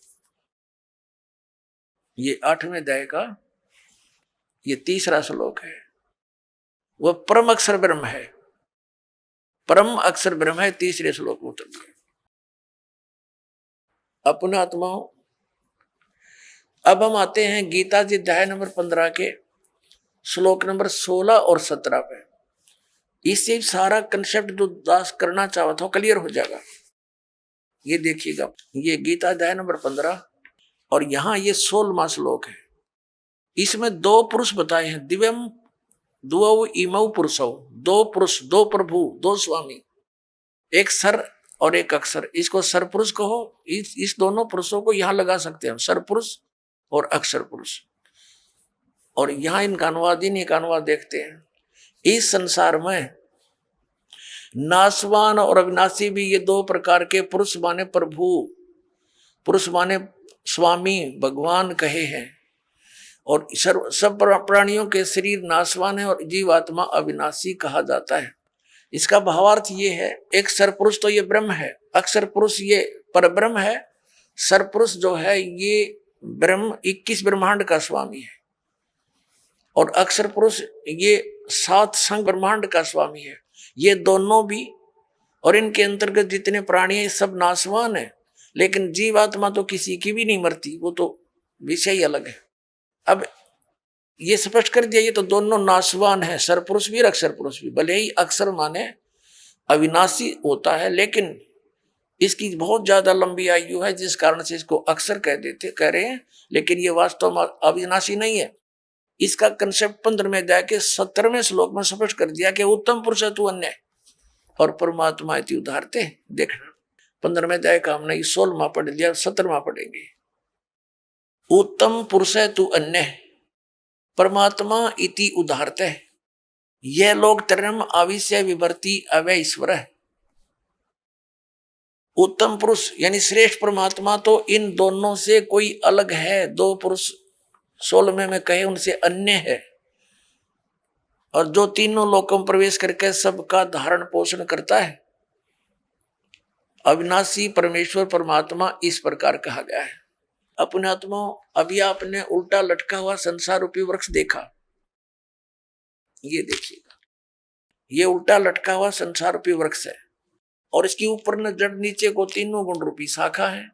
ये 8वें अध्याय का ये 3रा श्लोक है। वह परम अक्षर ब्रह्म है, परम अक्षर ब्रह्म है। 3रे श्लोक में उत्तर दिया। अपने आत्माओं, अब हम आते हैं गीता जी अध्याय नंबर 15 के श्लोक नंबर 16 और 17 पे। इससे सारा कंसेप्ट जो दास करना चाहा था क्लियर हो जाएगा। ये देखिएगा, ये गीता अध्याय नंबर 15 और यहाँ ये 16वां श्लोक है। इसमें 2 पुरुष बताए हैं, दिव्यम द्वौ इमौ पुरुषौ, 2 पुरुष, 2 प्रभु, 2 स्वामी, एक सर और एक अक्षर। इसको सर पुरुष कहो। इस दोनों पुरुषों को यहाँ लगा सकते हैं, सर पुरुष और अक्षर पुरुष। और यहाँ इनका अनुवाद, इनका अनुवाद देखते हैं। इस संसार में नासवान और अविनाशी भी ये 2 प्रकार के पुरुष माने प्रभु, पुरुष माने स्वामी, भगवान कहे हैं। और सब प्राणियों के शरीर नासवान है और जीवात्मा अविनाशी कहा जाता है। इसका भावार्थ ये है, एक सरपुरुष तो ये ब्रह्म है, अक्षर पुरुष ये परब्रह्म है, सरपुरुष जो है ये ब्रह्म 21 ब्रह्मांड का स्वामी है, और अक्षर पुरुष ये 7 संग ब्रह्मांड का स्वामी है। ये दोनों भी और इनके अंतर्गत जितने प्राणी हैं सब नासवान है, लेकिन जीवात्मा तो किसी की भी नहीं मरती, वो तो विषय ही अलग है। अब ये स्पष्ट कर दिया, ये तो दोनों नासवान है, सरपुरुष भी और अक्षर पुरुष भी। भले ही अक्षर माने अविनाशी होता है, लेकिन इसकी बहुत ज्यादा लंबी आयु है, जिस कारण से इसको अक्षर कह रहे हैं, लेकिन ये वास्तव में अविनाशी नहीं है। इसका कंसेप्ट 15वें अध्याय के 17वें श्लोक में स्पष्ट कर दिया कि उत्तम पुरुष है तू अन्य और परमात्मा इति उदाहरते। देखना 15वें अध्याय का हमने 16वां पढ़ लिया, 17वां पढ़ेंगे। उत्तम पुरुष है तू अन्य परमात्मा इति उदाहरते। यह लोग तरम आविष्य विवर्ती अवय ईश्वर है। उत्तम पुरुष यानी श्रेष्ठ परमात्मा तो इन दोनों से कोई अलग है। 2 पुरुष 16वें में कहे उनसे अन्य है, और जो तीनों लोकों में प्रवेश करके सबका धारण पोषण करता है। अविनाशी परमेश्वर परमात्मा इस प्रकार कहा गया है। अपने आत्मा, अभी आपने उल्टा लटका हुआ संसार रूपी वृक्ष देखा, ये देखिएगा, ये उल्टा लटका हुआ संसार रूपी वृक्ष है, और इसके ऊपर न जड़ नीचे को तीनों गुण रूपी शाखा है।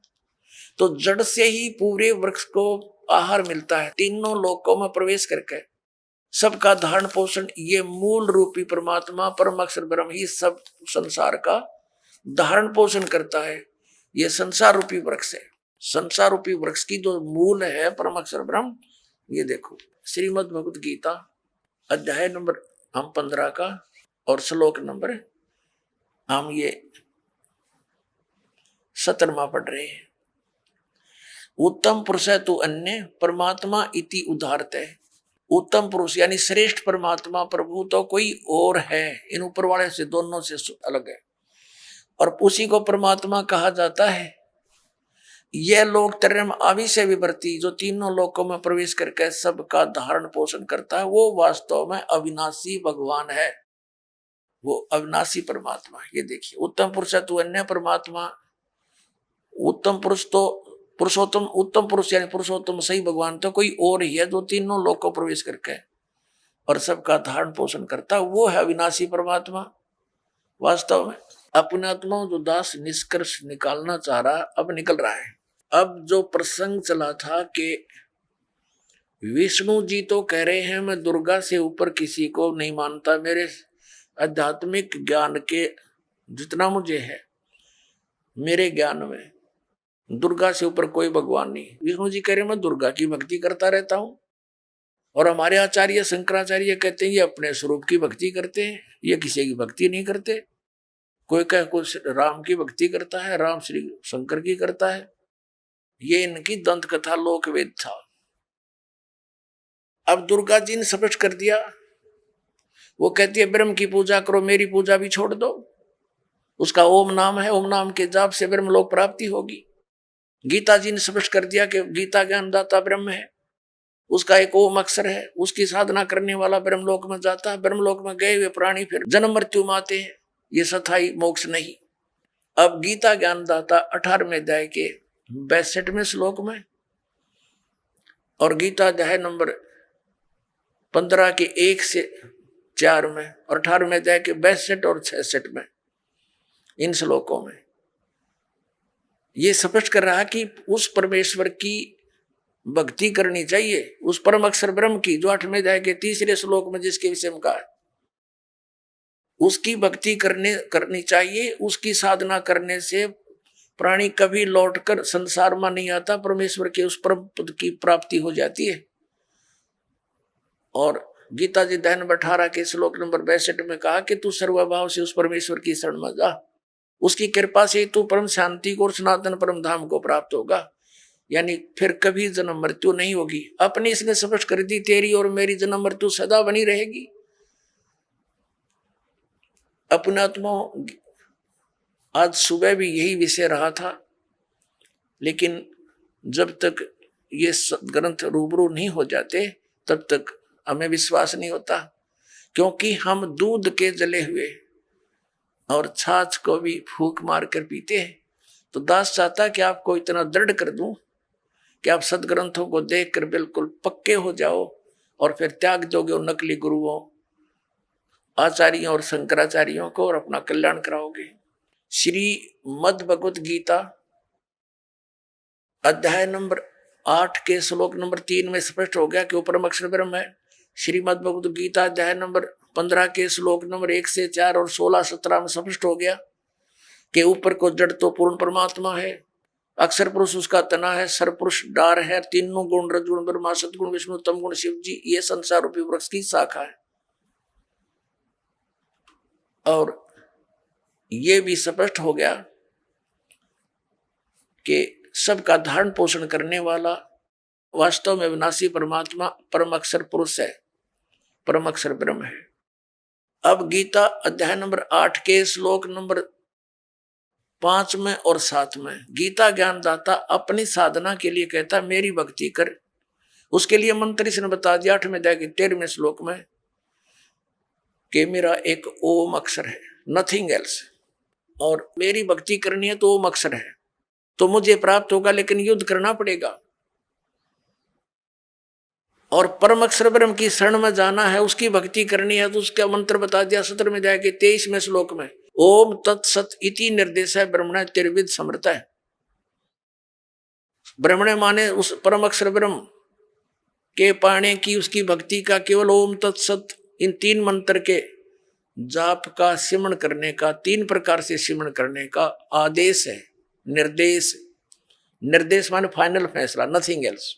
तो जड़ से ही पूरे वृक्ष को आहार मिलता है। तीनों लोकों में प्रवेश करके सबका धारण पोषण ये मूल रूपी परमात्मा परम अक्षर ब्रह्म ही सब संसार का धारण पोषण करता है। ये संसार रूपी वृक्ष है। संसार रूपी वृक्ष की जो मूल है परम अक्षर ब्रह्म, ये देखो श्रीमद् भगवत गीता अध्याय नंबर हम 15 का और श्लोक नंबर हम ये 17वां पढ़ रहे हैं। उत्तम पुरुष है तू अन्य परमात्मा इति उदाहरते। उत्तम पुरुष यानी श्रेष्ठ परमात्मा प्रभु तो कोई और है, इन ऊपर वाले से दोनों से अलग है, और उसी को परमात्मा कहा जाता है। यह लोग तरम आविष्य विवर्ती, जो तीनों लोकों में प्रवेश करके सबका धारण पोषण करता है, वो वास्तव में अविनाशी भगवान है, वो अविनाशी परमात्मा। ये देखिए, उत्तम पुरुष है तू अन्य परमात्मा। उत्तम पुरुष तो पुरुषोत्तम, उत्तम पुरुष यानी पुरुषोत्तम सही भगवान तो कोई और ही है, जो तीनों लोकों प्रवेश करके और सबका धारण पोषण करता है, वो है अविनाशी परमात्मा। वास्तव में अपने आत्मा जो दास निष्कर्ष निकालना चाह रहा अब निकल रहा है। अब जो प्रसंग चला था कि विष्णु जी तो कह रहे हैं मैं दुर्गा से ऊपर किसी को नहीं मानता, मेरे आध्यात्मिक ज्ञान के जितना मुझे है, मेरे ज्ञान में दुर्गा से ऊपर कोई भगवान नहीं। विष्णु जी कह रहे मैं दुर्गा की भक्ति करता रहता हूं, और हमारे आचार्य शंकराचार्य कहते हैं ये अपने स्वरूप की भक्ति करते हैं, ये किसी की भक्ति नहीं करते। कोई कह कुछ राम की भक्ति करता है, राम श्री शंकर की करता है। ये इनकी दंत कथा लोक वेद था। अब दुर्गा जी ने स्पष्ट कर दिया, वो कहती है ब्रह्म की पूजा करो, मेरी पूजा भी छोड़ दो। उसका ओम नाम है, ओम नाम के जाप से ब्रह्म लोक प्राप्ति होगी। गीता जी ने स्पष्ट कर दिया कि गीता ज्ञानदाता ब्रह्म है, उसका एक ओम अक्षर है, उसकी साधना करने वाला ब्रह्मलोक में जाता है। ब्रह्मलोक में गए हुए प्राणी फिर जन्म मृत्यु में आते हैं, ये सथाई मोक्ष नहीं। अब गीता ज्ञानदाता 18वें अध्याय के 62वें श्लोक में और गीता अध्याय नंबर 15 के 1 से 4 में और 18वें अध्याय के 62 और 66 में, इन श्लोकों में ये स्पष्ट कर रहा कि उस परमेश्वर की भक्ति करनी चाहिए, उस परम अक्षर ब्रह्म की, जो 8वें अध्याय के 3रे श्लोक में जिसके विषय में कहा है। उसकी भक्ति करनी चाहिए। उसकी साधना करने से प्राणी कभी लौटकर संसार में नहीं आता, परमेश्वर के उस परम पद की प्राप्ति हो जाती है। और गीता जी अध्याय नंबर 18 के श्लोक नंबर 62 में कहा कि तू सर्वभाव से उस परमेश्वर की शरण में जा, उसकी कृपा से तू परम शांति को और सनातन परम धाम को प्राप्त होगा, यानी फिर कभी जन्म मृत्यु नहीं होगी। अपनी इसने स्पष्ट कर दी, तेरी और मेरी जन्म मृत्यु सदा बनी रहेगी। अपने आत्मा, आज सुबह भी यही विषय रहा था, लेकिन जब तक ये ग्रंथ रूबरू नहीं हो जाते तब तक हमें विश्वास नहीं होता, क्योंकि हम दूध के जले हुए और छाछ को भी फूंक मार कर पीते हैं। तो दास चाहता कि आपको इतना दृढ़ कर दूं कि आप सदग्रंथों को देखकर बिल्कुल पक्के हो जाओ और फिर त्याग दोगे उन नकली गुरुओं, आचार्यों और शंकराचार्यों को, और अपना कल्याण कराओगे। श्री मद भगवत गीता अध्याय नंबर 8 के श्लोक नंबर 3 में स्पष्ट हो गया कि वो परम अक्षर ब्रह्म है। श्रीमद् भगवत गीता अध्याय नंबर 15 के श्लोक नंबर 1 से 4 और 16-17 में स्पष्ट हो गया कि ऊपर को जड़ तो पूर्ण परमात्मा है, अक्षर पुरुष उसका तना है, सरपुरुष डार है, तीनों गुण रजगुण ब्रह्मा सतगुण विष्णु तम गुण शिव जी, ये संसार रूपी वृक्ष की शाखा है। और ये भी स्पष्ट हो गया कि सबका धारण पोषण करने वाला वास्तव में विनाशी परमात्मा परम अक्षर पुरुष है, परम अक्षर ब्रह्म है। अब गीता अध्याय नंबर 8 के श्लोक नंबर 5 में और 7 में गीता ज्ञानदाता अपनी साधना के लिए कहता मेरी भक्ति कर। उसके लिए मंत्र इसने बता दिया 8वें अध्याय के 13वें श्लोक में कि मेरा एक ओम अक्षर है, नथिंग एल्स, और मेरी भक्ति करनी है तो ओम अक्षर है, तो मुझे प्राप्त होगा, लेकिन युद्ध करना पड़ेगा। और परम अक्षर ब्रह्म की शरण में जाना है, उसकी भक्ति करनी है, तो उसका मंत्र बता दिया 17वें अध्याय के 23वें श्लोक में, ओम तत्सत इति निर्देश है ब्रह्मण त्रिविध समृत है। ब्रह्मण माने उस परम अक्षर ब्रह्म के पाने की, उसकी भक्ति का केवल ओम तत्सत इन 3 मंत्र के जाप का सिमरण करने का, 3 प्रकार से सिमरण करने का आदेश है, निर्देश। निर्देश माने फाइनल फैसला, नथिंग एल्स।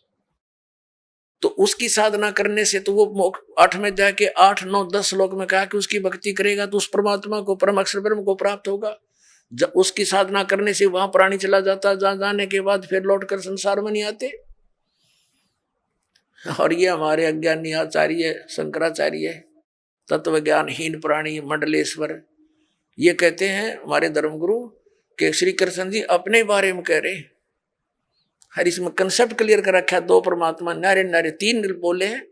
तो उसकी साधना करने से तो वो 8वें अध्याय के 8, 9, 10 श्लोक में कहा कि उसकी भक्ति करेगा तो उस परमात्मा को, परम अक्षर ब्रह्म को प्राप्त होगा। जब उसकी साधना करने से वहां प्राणी चला जाता, जहां जाने के बाद फिर लौटकर संसार में नहीं आते। और ये हमारे अज्ञानी आचार्य शंकराचार्य, तत्व ज्ञानहीन प्राणी मंडलेश्वर, ये कहते हैं हमारे धर्मगुरु कि श्री कृष्ण जी अपने बारे में कह रहे, हर इसमें कंसेप्ट क्लियर कर रखा है, 2 परमात्मा नारे नारे, 3 बोले हैं,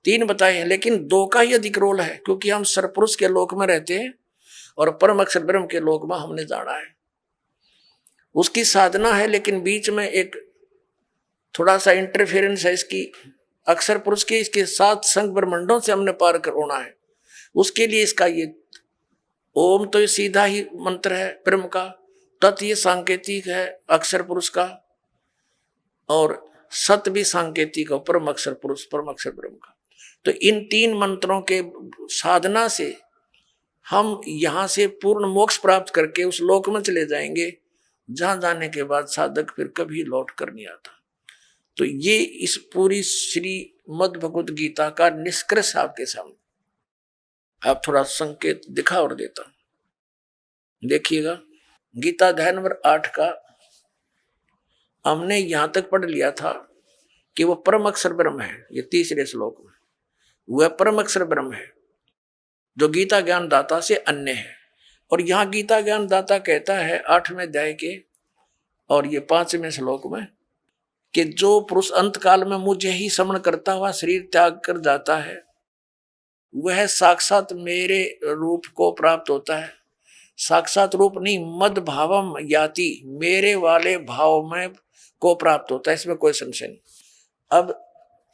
3 बताए हैं, लेकिन 2 का ही अधिक रोल है, क्योंकि हम सरपुरुष के लोक में रहते हैं और परम अक्षर ब्रह्म के लोक में हमने जाना है। उसकी साधना है, लेकिन बीच में एक थोड़ा सा इंटरफेरेंस है इसकी, अक्षर पुरुष के, इसके साथ संग ब्रह्मंडों से हमने पार कर होना है। उसके लिए इसका ये ओम तो ये सीधा ही मंत्र है ब्रह्म का, तत् ये सांकेतिक है अक्षर पुरुष का, और सत भी सांकेतिक है परम अक्षर पुरुष, परम अक्षर ब्रह्म का। तो इन 3 मंत्रों के साधना से हम यहाँ से पूर्ण मोक्ष प्राप्त करके उस लोक में चले जाएंगे, जहां जाने के बाद साधक फिर कभी लौट कर नहीं आता। तो ये इस पूरी श्रीमद् भगवत गीता का निष्कर्ष आपके सामने, आप थोड़ा संकेत दिखा और देता हूं। देखिएगा, गीता अध्याय नंबर 8 का हमने यहां तक पढ़ लिया था कि वह परम अक्षर ब्रह्म है। ये 3रे श्लोक में वह परम अक्षर ब्रह्म है जो गीता ज्ञान दाता से अन्य है। और यहां गीता ज्ञान दाता कहता है 8वें अध्याय के और ये 5वें श्लोक में कि जो पुरुष अंत काल में मुझे ही स्मरण करता हुआ शरीर त्याग कर जाता है, वह साक्षात मेरे रूप को प्राप्त होता है। साक्षात रूप नहीं, मद भावम याति, मेरे वाले भाव में को प्राप्त होता है, इसमें कोई संशय नहीं। अब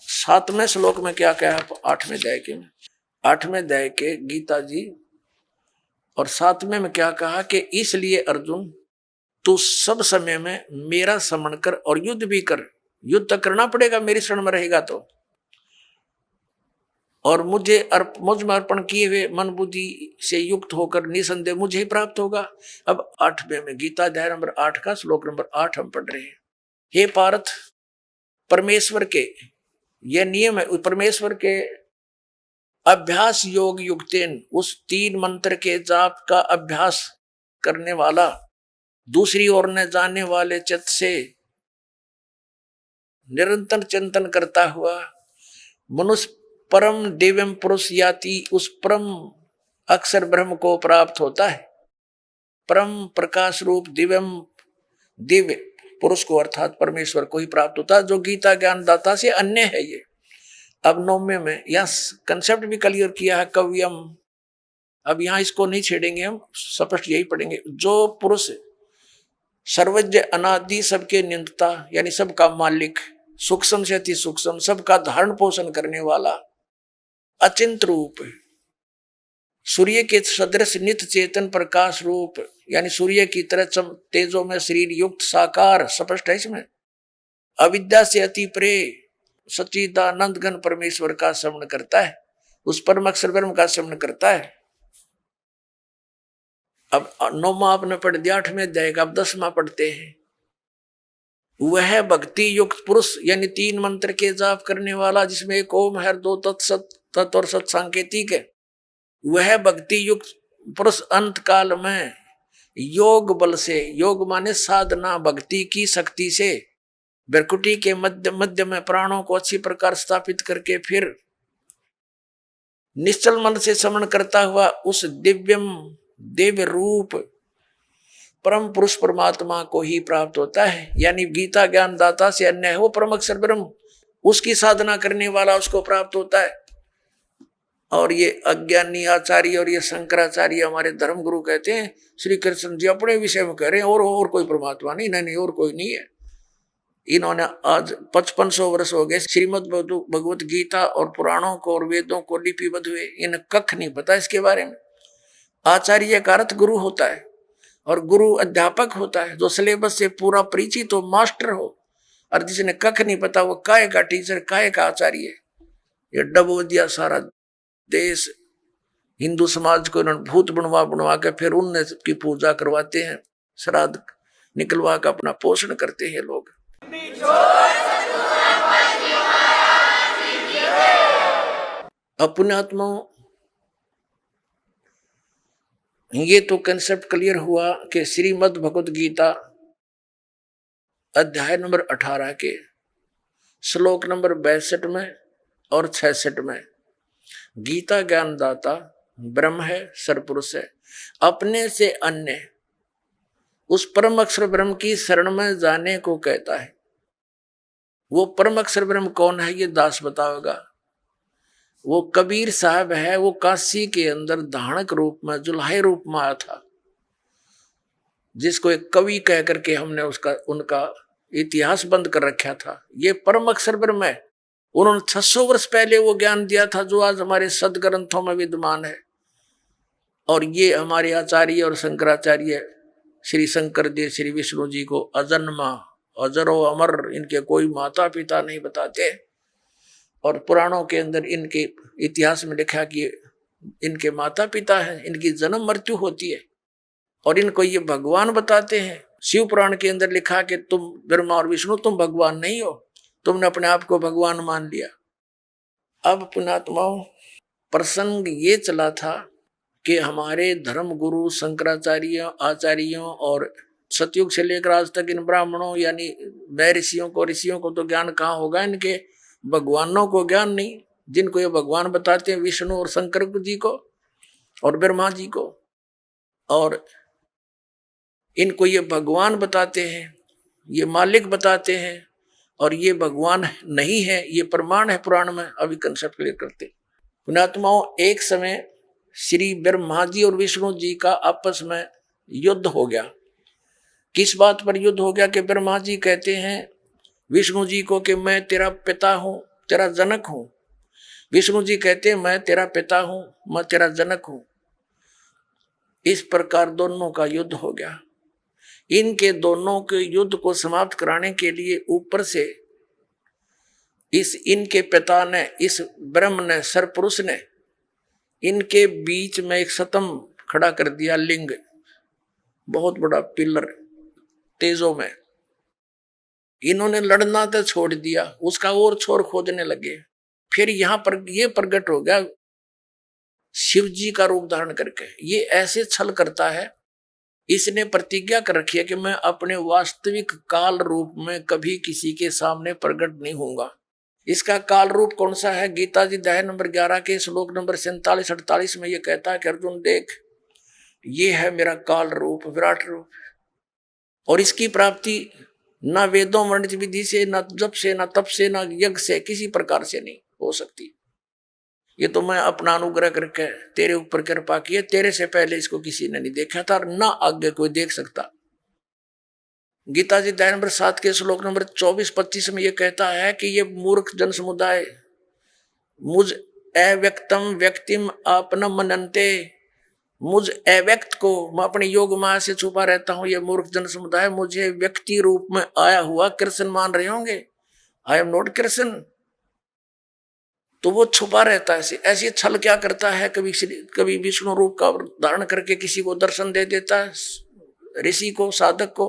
7वें श्लोक में क्या कहा 8वें अध्याय के में, 8वें अध्याय के गीता जी और 7वें में क्या कहा कि इसलिए अर्जुन तू सब समय में मेरा स्मरण कर और युद्ध भी कर। युद्ध तो करना पड़ेगा, मेरी शरण में रहेगा तो। और मुझ में अर्पण किए हुए मन बुद्धि से युक्त होकर निसंदेह मुझे ही प्राप्त होगा। अब 8वें में गीता अध्याय नंबर 8 का श्लोक नंबर 8 हम पढ़ रहे हैं। हे पार्थ, परमेश्वर के यह नियम है, परमेश्वर के अभ्यास योग युक्तेन, उस 3 मंत्र के जाप का अभ्यास करने वाला, दूसरी ओर न जाने वाले चित्त से निरंतर चिंतन करता हुआ मनुष्य परम दिव्यम पुरुष याति, उस परम अक्षर ब्रह्म को प्राप्त होता है। परम प्रकाश रूप दिव्य पुरुष को अर्थात परमेश्वर को ही प्राप्त होता है, जो गीता ज्ञान दाता से अन्य है। ये अब 9वें में यह कंसेप्ट भी क्लियर किया है कव्यम। अब यहाँ इसको नहीं छेड़ेंगे, हम स्पष्ट यही पढ़ेंगे। जो पुरुष सर्वज्ञ अनादि, सबके नियंता यानी सबका मालिक, सूक्ष्म से अति सूक्ष्म, सबका धारण पोषण करने वाला, अचिंत रूप, सूर्य के सदृश नित्य चेतन प्रकाश रूप यानी सूर्य की तरह तेजो में शरीर युक्त साकार, स्पष्ट है इसमें, अविद्या से अति प्रे सच्चिदानंद घन परमेश्वर का श्रवण करता है, उस परम अक्षर ब्रह्म का श्रवण करता है। अब 9वां आपने पढ़ दिया, 8वें अध्याय का, अब 10वां पढ़ते हैं। वह भक्ति युक्त पुरुष यानी 3 मंत्र के जाप करने वाला, जिसमें एक ओम है, 2 तत्सत तत् और सत सांकेतिक है। वह भक्ति युक्त पुरुष अंत काल में योग बल से, योग माने साधना, भक्ति की शक्ति से भ्रकुटी के मध्य में प्राणों को अच्छी प्रकार स्थापित करके फिर निश्चल मन से श्रवण करता हुआ उस दिव्य रूप परम पुरुष परमात्मा को ही प्राप्त होता है। यानी गीता ज्ञान दाता से अन्य है वो परम अक्षर ब्रह्म, उसकी साधना करने वाला उसको प्राप्त होता है। और ये अज्ञानी आचार्य और ये शंकराचार्य हमारे धर्म गुरु कहते हैं, श्री कृष्ण जी अपने विषय में कह रहे हैं और कोई परमात्मा नहीं, नहीं और कोई नहीं है। इन्होंने आज 5500 वर्ष हो गए श्रीमद् भगवत गीता और पुराणों को और वेदों को लिपिबद्ध हुए, इन्हें कख नहीं पता इसके बारे में। आचार्य का अर्थ गुरु होता है और गुरु अध्यापक होता है, जो सिलेबस से पूरा परिचित हो, मास्टर हो। और जिसने कख नहीं पता वो काय का टीचर, काय का आचार्य। ये डबो दिया सारा देश, हिंदू समाज को इन्होंने भूत बनवा के फिर उनने की पूजा करवाते हैं, श्राद्ध निकलवा का अपना पोषण करते हैं लोग। अपने आत्माओं, ये तो कंसेप्ट क्लियर हुआ कि श्रीमद् भगवत गीता अध्याय नंबर 18 के श्लोक नंबर 62 में और 66 में गीता ज्ञानदाता ब्रह्म है, सरपुरुष है, अपने से अन्य उस परम अक्षर ब्रह्म की शरण में जाने को कहता है। वो परम अक्षर ब्रह्म कौन है ये दास बताओगा। वो कबीर साहब है, वो काशी के अंदर धाणक रूप में, जुल्हे रूप में आया था, जिसको एक कवि कह करके हमने उनका इतिहास बंद कर रखा था। ये परम अक्षर ब्रह्म है। उन्होंने 600 वर्ष पहले वो ज्ञान दिया था जो आज हमारे सदग्रंथों में विद्यमान है। और ये हमारे आचार्य और शंकराचार्य श्री शंकर देव श्री विष्णु जी को अजन्मा, अजरो अमर, इनके कोई माता पिता नहीं बताते। और पुराणों के अंदर इनके इतिहास में लिखा कि इनके माता पिता हैं, इनकी जन्म मृत्यु होती है और इनको ये भगवान बताते हैं। शिव पुराण के अंदर लिखा कि तुम ब्रह्मा और विष्णु तुम भगवान नहीं हो, तुमने अपने आप को भगवान मान लिया। अब पुणात्माओं, प्रसंग ये चला था कि हमारे धर्म गुरु शंकराचार्य आचार्यों और सतयुग से लेकर आज तक इन ब्राह्मणों यानी मैं ऋषियों को तो ज्ञान कहाँ होगा, इनके भगवानों को ज्ञान नहीं। जिनको ये भगवान बताते हैं विष्णु और शंकर जी को और ब्रह्मा जी को, और इनको ये भगवान बताते हैं, ये मालिक बताते हैं, और ये भगवान नहीं है, ये प्रमाण है पुराण में। अभी कंसेप्ट क्लियर करते पुणात्माओं, एक समय श्री ब्रह्मा जी और विष्णु जी का आपस में युद्ध हो गया। किस बात पर युद्ध हो गया कि ब्रह्मा जी कहते हैं विष्णु जी को कि मैं तेरा पिता हूं, तेरा जनक हूं। विष्णु जी कहते हैं मैं तेरा पिता हूं, मैं तेरा जनक हूं। इस प्रकार दोनों का युद्ध हो गया। इनके दोनों के युद्ध को समाप्त कराने के लिए ऊपर से इस इनके पिता ने, इस ब्रह्म ने, सरपुरुष ने इनके बीच में एक सतम खड़ा कर दिया, लिंग, बहुत बड़ा पिलर तेजों में। इन्होंने लड़ना तो छोड़ दिया, उसका और छोर खोजने लगे। फिर यहां पर ये प्रकट हो गया शिव जी का रूप धारण करके। ये ऐसे छल करता है, इसने प्रतिज्ञा कर रखी है कि मैं अपने वास्तविक काल रूप में कभी किसी के सामने प्रकट नहीं होऊंगा। इसका काल रूप कौन सा है? गीता जी अध्याय नंबर 11 के श्लोक नंबर 47-48 में ये कहता है कि अर्जुन देख, ये है मेरा काल रूप, विराट रूप, और इसकी प्राप्ति ना वेदों वर्णित विधि से, ना जप से, ना तप से, ना यज्ञ से, किसी प्रकार से नहीं हो सकती। ये तो मैं अपना अनुग्रह करके तेरे ऊपर कृपा की है, तेरे से पहले इसको किसी ने नहीं देखा था, ना आगे कोई देख सकता। गीता जी अध्याय नंबर 7 के श्लोक नंबर 24-25 में ये कहता है कि ये मूर्ख जन समुदाय मुझ अव्यक्तम व्यक्तिम आपन मनन्ते, मुझ अव्यक्त को मैं अपने योग माया से छुपा रहता हूं। ये मूर्ख जन समुदाय मुझे व्यक्ति रूप में आया हुआ कृष्ण मान रहे होंगे। I am not Krishna. तो वो छुपा रहता है। ऐसी छल क्या करता है, कभी विष्णु रूप का धारण करके किसी को दर्शन दे देता है, ऋषि को, साधक को।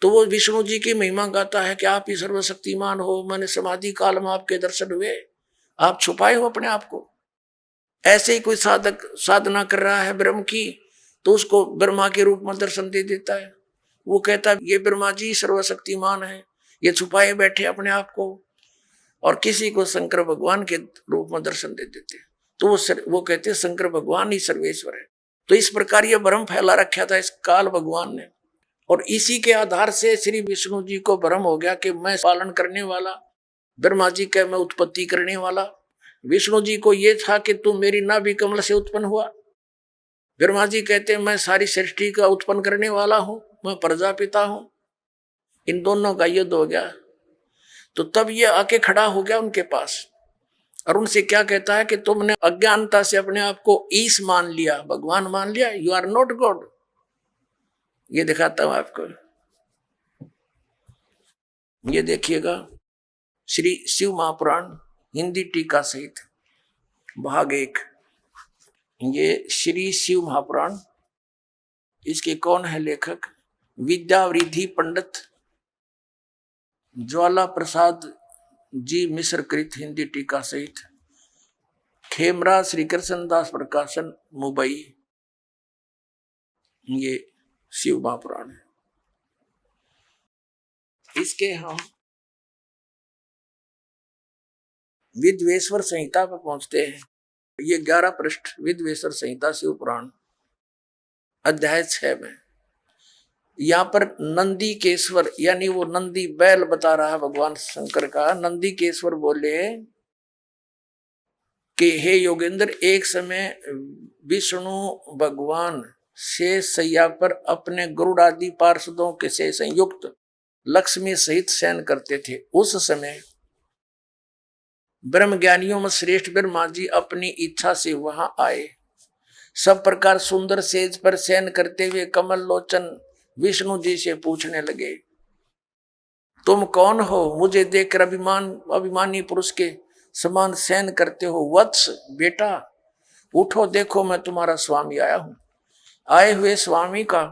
तो वो विष्णु जी की महिमा गाता है कि आप ही सर्वशक्तिमान हो, मैंने समाधि काल में आपके दर्शन हुए, आप छुपाए हो अपने आप को। ऐसे ही कोई साधक साधना कर रहा है ब्रह्म की, तो उसको ब्रह्मा के रूप में दर्शन दे देता है। वो कहता है ये ब्रह्मा जी सर्वशक्तिमान है, ये छुपाए बैठे अपने आप को। और किसी को शंकर भगवान के रूप में दर्शन दे देते, तो वो कहते हैं शंकर भगवान ही सर्वेश्वर है। तो इस प्रकार ये भ्रम फैला रखा था इस काल भगवान ने, और इसी के आधार से श्री विष्णु जी को भ्रम हो गया कि मैं पालन करने वाला, ब्रह्मा जी का मैं उत्पत्ति करने वाला। विष्णु जी को ये था कि तू मेरी नाभि कमल से उत्पन्न हुआ। ब्रह्मा जी कहते हैं मैं सारी सृष्टि का उत्पन्न करने वाला हूं, मैं प्रजापिता हूं। इन दोनों का युद्ध हो गया। तो तब ये आके खड़ा हो गया उनके पास और उनसे क्या कहता है कि तुमने अज्ञानता से अपने आप को ईश मान लिया, भगवान मान लिया, यू आर नॉट गॉड। ये दिखाता हूं आपको, ये देखिएगा श्री शिव महापुराण हिंदी टीका सहित भाग 1। ये श्री शिव महापुराण, इसके कौन है लेखक? विद्यावृद्धि पंडित ज्वाला प्रसाद जी मिश्र कृत हिंदी टीका सहित, खेमरा श्री कृष्ण दास प्रकाशन मुंबई। ये शिव महापुराण है। इसके हम विद्वेश्वर संहिता पर पहुंचते हैं। ये 11 पृष्ठ विद्वेश्वर संहिता शिव पुराण अध्याय 6 में यहाँ पर नंदी केश्वर यानी वो नंदी बैल बता रहा है भगवान शंकर का। नंदी केश्वर बोले कि हे योगेंद्र, एक समय विष्णु भगवान शेष सैया पर अपने गरुड़ आदि पार्षदों के से संयुक्त लक्ष्मी सहित शयन करते थे। उस समय ब्रह्म ज्ञानियों में श्रेष्ठ ब्रह्मा जी अपनी इच्छा से वहां आए। सब प्रकार सुंदर सेज पर शयन करते हुए कमल लोचन विष्णु जी से पूछने लगे, तुम कौन हो? मुझे देखकर अभिमानी पुरुष के समान शयन करते हो। वत्स बेटा उठो, देखो मैं तुम्हारा स्वामी आया हूं। आए हुए स्वामी का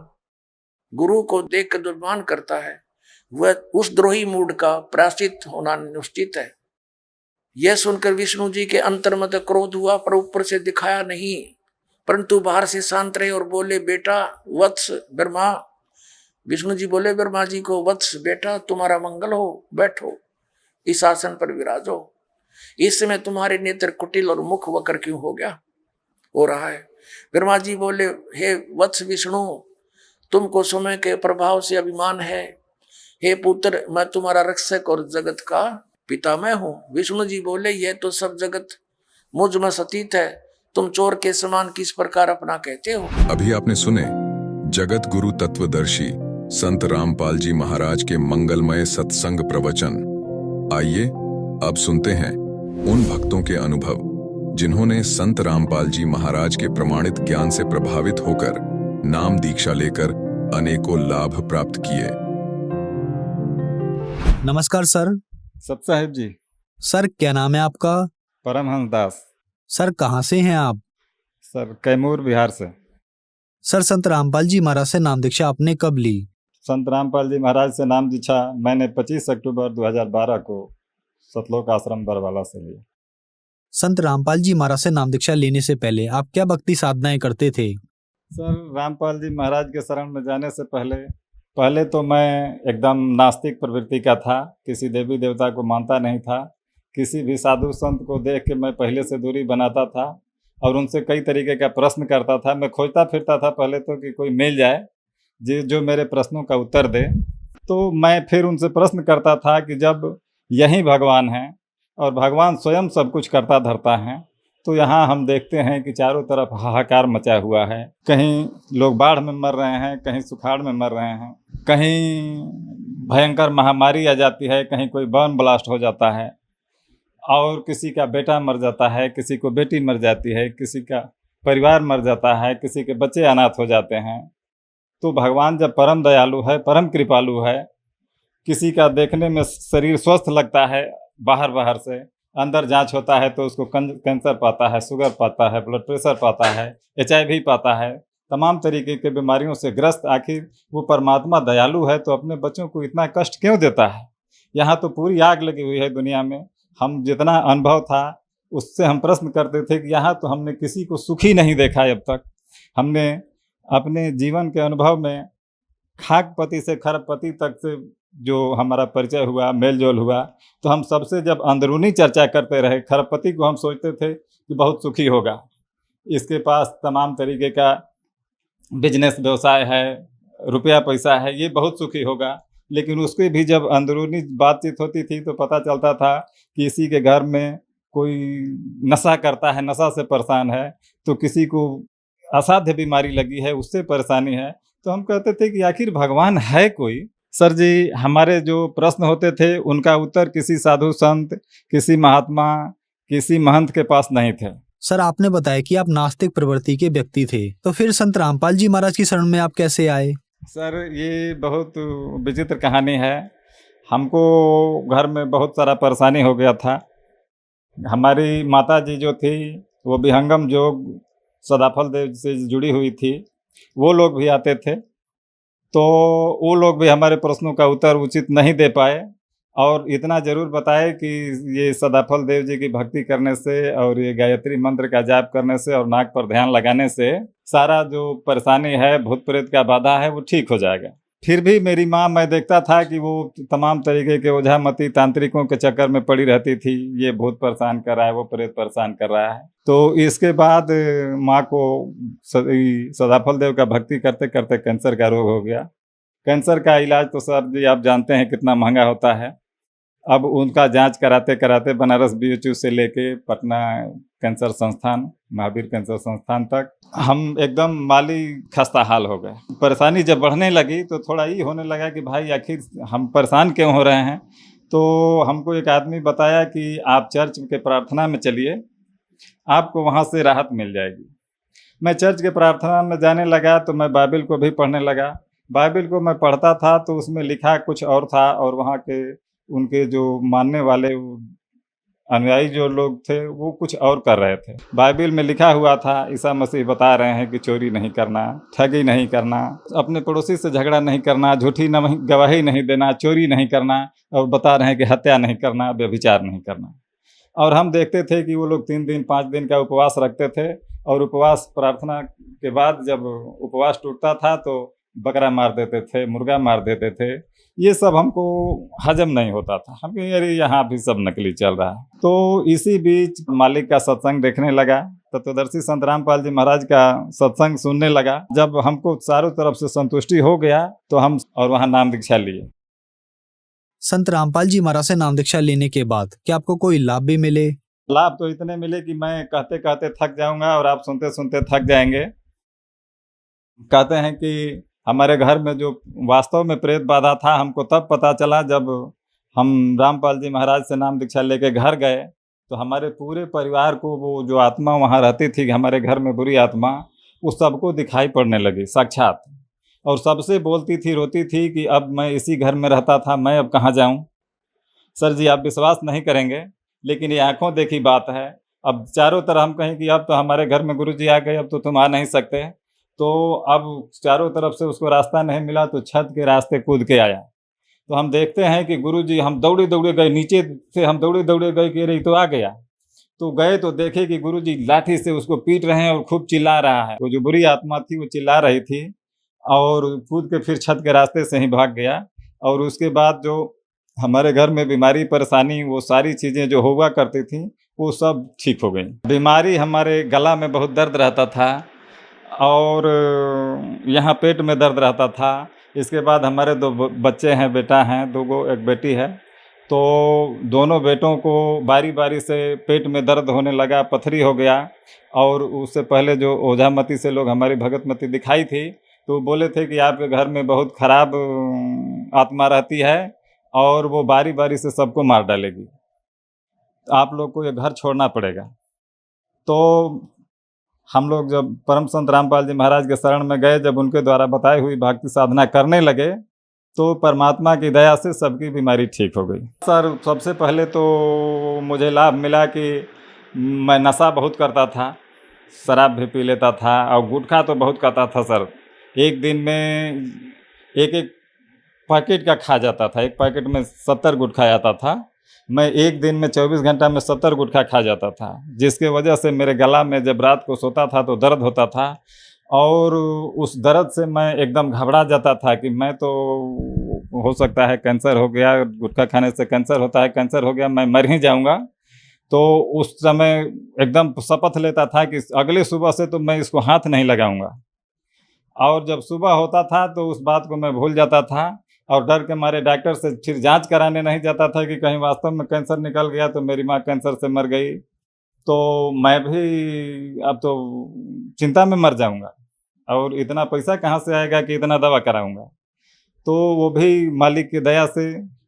गुरु को देखकर दुर्मान करता है, वह उस द्रोही मूड का प्रायश्चित होना निश्चित है। यह सुनकर विष्णु जी के अंतर में क्रोध हुआ, पर ऊपर से दिखाया नहीं, परंतु बाहर से शांत रहे और बोले, बेटा वत्स ब्रह्मा। विष्णु जी बोले ब्रह्मा जी को, वत्स बेटा तुम्हारा मंगल हो, बैठो इस आसन पर विराजो। इस समय तुम्हारे नेत्र कुटिल और मुख वक्र क्यों हो रहा है? ब्रह्मा जी बोले, हे वत्स विष्णु, तुमको समय के प्रभाव से अभिमान है। हे पुत्र, मैं तुम्हारा रक्षक और जगत का पिता मैं हूं। विष्णु जी बोले, यह तो सब जगत मुझ में सतीत है, तुम चोर के समान किस प्रकार अपना कहते हो?
अभी आपने सुने जगत गुरु तत्वदर्शी संत रामपाल जी महाराज के मंगलमय सत्संग प्रवचन। आइए अब सुनते हैं उन भक्तों के अनुभव जिन्होंने संत रामपाल जी महाराज के प्रमाणित ज्ञान से प्रभावित होकर नाम दीक्षा लेकर अनेकों लाभ प्राप्त किए।
नमस्कार सर।
सब साहेब जी।
सर क्या नाम है आपका?
परमहंस दास।
सर कहाँ से हैं आप?
सर कैमूर बिहार से।
सर संत रामपाल जी महाराज से नाम दीक्षा आपने कब ली?
संत रामपाल जी महाराज से नाम दीक्षा मैंने 25 अक्टूबर 2012 को सतलोक आश्रम बरवाला से लिया।
संत रामपाल जी महाराज से नाम दीक्षा लेने से पहले आप क्या भक्ति साधनाएं करते थे?
सर रामपाल जी महाराज के शरण में जाने से पहले तो मैं एकदम नास्तिक प्रवृत्ति का था, किसी देवी देवता को मानता नहीं था। किसी भी साधु संत को देख के मैं पहले से दूरी बनाता था और उनसे कई तरीके का प्रश्न करता था। मैं खोजता फिरता था पहले तो कि कोई मिल जाए जो मेरे प्रश्नों का उत्तर दे। तो मैं फिर उनसे प्रश्न करता था कि जब यही भगवान हैं और भगवान स्वयं सब कुछ करता धरता है, तो यहाँ हम देखते हैं कि चारों तरफ हाहाकार मचा हुआ है। कहीं लोग बाढ़ में मर रहे हैं, कहीं सुखाड़ में मर रहे हैं, कहीं भयंकर महामारी आ जाती है, कहीं कोई बम ब्लास्ट हो जाता है और किसी का बेटा मर जाता है, किसी को बेटी मर जाती है, किसी का परिवार मर जाता है, किसी के बच्चे अनाथ हो जाते हैं। तो भगवान जब परम दयालु है, परम कृपालु है, किसी का देखने में शरीर स्वस्थ लगता है, बाहर से अंदर जांच होता है तो उसको कैंसर पाता है, शुगर पाता है, ब्लड प्रेशर पाता है, HIV पाता है, तमाम तरीके के बीमारियों से ग्रस्त। आखिर वो परमात्मा दयालु है तो अपने बच्चों को इतना कष्ट क्यों देता है? यहाँ तो पूरी आग लगी हुई है दुनिया में। हम जितना अनुभव था उससे हम प्रश्न करते थे कि यहाँ तो हमने किसी को सुखी नहीं देखा अब तक। हमने अपने जीवन के अनुभव में खाकपति से खरबपति तक से जो हमारा परिचय हुआ, मेल जोल हुआ, तो हम सबसे जब अंदरूनी चर्चा करते रहे, खरबपति को हम सोचते थे कि बहुत सुखी होगा, इसके पास तमाम तरीके का बिजनेस व्यवसाय है, रुपया पैसा है, ये बहुत सुखी होगा। लेकिन उसकी भी जब अंदरूनी बातचीत होती थी तो पता चलता था कि इसी के घर में कोई नशा करता है, नशा से परेशान है, तो किसी को असाध्य बीमारी लगी है, उससे परेशानी है। तो हम कहते थे कि आखिर भगवान है कोई? सर जी, हमारे जो प्रश्न होते थे उनका उत्तर किसी साधु संत, किसी महात्मा, किसी महंत के पास नहीं थे।
सर आपने बताया कि आप नास्तिक प्रवृत्ति के व्यक्ति थे, तो फिर संत रामपाल जी महाराज की शरण में आप कैसे आए?
सर ये बहुत विचित्र कहानी है। हमको घर में बहुत सारा परेशानी हो गया था। हमारी माता जी जो थी वो विहंगम योग सदाफल देव से जुड़ी हुई थी। वो लोग भी आते थे, तो वो लोग भी हमारे प्रश्नों का उत्तर उचित नहीं दे पाए और इतना ज़रूर बताए कि ये सदाफल देव जी की भक्ति करने से और ये गायत्री मंत्र का जाप करने से और नाक पर ध्यान लगाने से सारा जो परेशानी है, भूत प्रेत का बाधा है, वो ठीक हो जाएगा। फिर भी मेरी माँ, मैं देखता था कि वो तमाम तरीके के ओझामती तांत्रिकों के चक्कर में पड़ी रहती थी। ये भूत परेशान कर रहा है, वो प्रेत परेशान कर रहा है। तो इसके बाद माँ को सदाफल देव का भक्ति करते करते कैंसर का रोग हो गया। कैंसर का इलाज तो सर जी आप जानते हैं कितना महंगा होता है। अब उनका जांच कराते कराते बनारस BHU से लेके पटना कैंसर संस्थान, महावीर कैंसर संस्थान तक हम एकदम माली खस्ता हाल हो गए। परेशानी जब बढ़ने लगी तो थोड़ा ये होने लगा कि भाई आखिर हम परेशान क्यों हो रहे हैं। तो हमको एक आदमी बताया कि आप चर्च के प्रार्थना में चलिए, आपको वहाँ से राहत मिल जाएगी। मैं चर्च के प्रार्थना में जाने लगा तो मैं बाइबिल को भी पढ़ने लगा। बाइबिल को मैं पढ़ता था तो उसमें लिखा कुछ और था और वहाँ के उनके जो मानने वाले अनुयायी जो लोग थे वो कुछ और कर रहे थे। बाइबिल में लिखा हुआ था, ईसा मसीह बता रहे हैं कि चोरी नहीं करना, ठगी नहीं करना, अपने पड़ोसी से झगड़ा नहीं करना, झूठी गवाही नहीं देना, चोरी नहीं करना, और बता रहे हैं कि हत्या नहीं करना, व्यभिचार नहीं करना। और हम देखते थे कि वो लोग 3 दिन 5 दिन का उपवास रखते थे और उपवास प्रार्थना के बाद जब उपवास टूटता था तो बकरा मार देते थे, मुर्गा मार देते थे। ये सब हमको हजम नहीं होता था। हम कहीं अरे यहाँ भी सब नकली चल रहा है। तो इसी बीच मालिक का सत्संग देखने लगा, तत्वदर्शी संत रामपाल जी महाराज का सत्संग सुनने लगा। जब हमको चारों तरफ से संतुष्टि हो गया तो हम और वहाँ नाम दीक्षा लिए।
संत रामपाल जी महाराज से नाम दीक्षा लेने के बाद क्या आपको कोई लाभ भी मिले?
लाभ तो इतने मिले कि मैं कहते कहते थक जाऊंगा और आप सुनते सुनते थक जाएंगे। कहते हैं कि हमारे घर में जो वास्तव में प्रेत बाधा था हमको तब पता चला जब हम रामपाल जी महाराज से नाम दीक्षा लेके घर गए तो हमारे पूरे परिवार को वो जो आत्मा वहाँ रहती थी, हमारे घर में बुरी आत्मा, वो सबको दिखाई पड़ने लगी साक्षात। और सबसे बोलती थी, रोती थी कि अब मैं इसी घर में रहता था, मैं अब कहाँ जाऊँ। सर जी आप विश्वास नहीं करेंगे,
लेकिन ये आंखों देखी बात है। अब चारों तरफ हम कहें कि अब तो हमारे घर में गुरुजी आ गए, अब तो तुम आ नहीं सकते, तो अब चारों तरफ से उसको रास्ता नहीं मिला तो छत के रास्ते कूद के आया। तो हम देखते हैं कि गुरुजी, हम दौड़े दौड़े गए, नीचे से हम दौड़े दौड़े गए कि अरे तो आ गया। तो गए तो देखे कि गुरुजी लाठी से उसको पीट रहे हैं और खूब चिल्ला रहा है। वो जो बुरी आत्मा थी वो चिल्ला रही थी और कूद के फिर छत के रास्ते से ही भाग गया। और उसके बाद जो हमारे घर में बीमारी परेशानी वो सारी चीज़ें जो हुआ करती थी वो सब ठीक हो गई। बीमारी हमारे गला में बहुत दर्द रहता था और यहाँ पेट में दर्द रहता था। इसके बाद हमारे 2 बच्चे हैं, बेटा हैं 2 एक बेटी है। तो दोनों बेटों को बारी बारी से पेट में दर्द होने लगा, पथरी हो गया। और उससे पहले जो ओझामती से लोग हमारी भगतमती दिखाई थी तो बोले थे कि आपके घर में बहुत खराब आत्मा रहती है और वो बारी बारी से सबको मार डालेगी, आप लोग को ये घर छोड़ना पड़ेगा। तो हम लोग जब परम संत रामपाल जी महाराज के शरण में गए, जब उनके द्वारा बताई हुई भक्ति साधना करने लगे तो परमात्मा की दया से सबकी बीमारी ठीक हो गई। सर सबसे पहले तो मुझे लाभ मिला कि मैं नशा बहुत करता था, शराब भी पी लेता था और गुटखा तो बहुत खाता था सर। एक दिन में एक पैकेट का खा जाता था, एक पैकेट में 70 गुटखा आता था। मैं एक दिन में 24 घंटा में 70 गुटखा खा जाता था, जिसके वजह से मेरे गला में जब रात को सोता था तो दर्द होता था और उस दर्द से मैं एकदम घबरा जाता था कि मैं तो हो सकता है कैंसर हो गया, गुटखा खाने से कैंसर होता है, कैंसर हो गया, मैं मर ही जाऊंगा। तो उस समय एकदम शपथ लेता था कि अगले सुबह से तो मैं इसको हाथ नहीं लगाऊंगा। और जब सुबह होता था तो उस बात को मैं भूल जाता था और डर के मारे डॉक्टर से फिर जांच कराने नहीं जाता था कि कहीं वास्तव में कैंसर निकल गया तो मेरी माँ कैंसर से मर गई तो मैं भी अब तो चिंता में मर जाऊंगा और इतना पैसा कहाँ से आएगा कि इतना दवा कराऊंगा। तो वो भी मालिक की दया से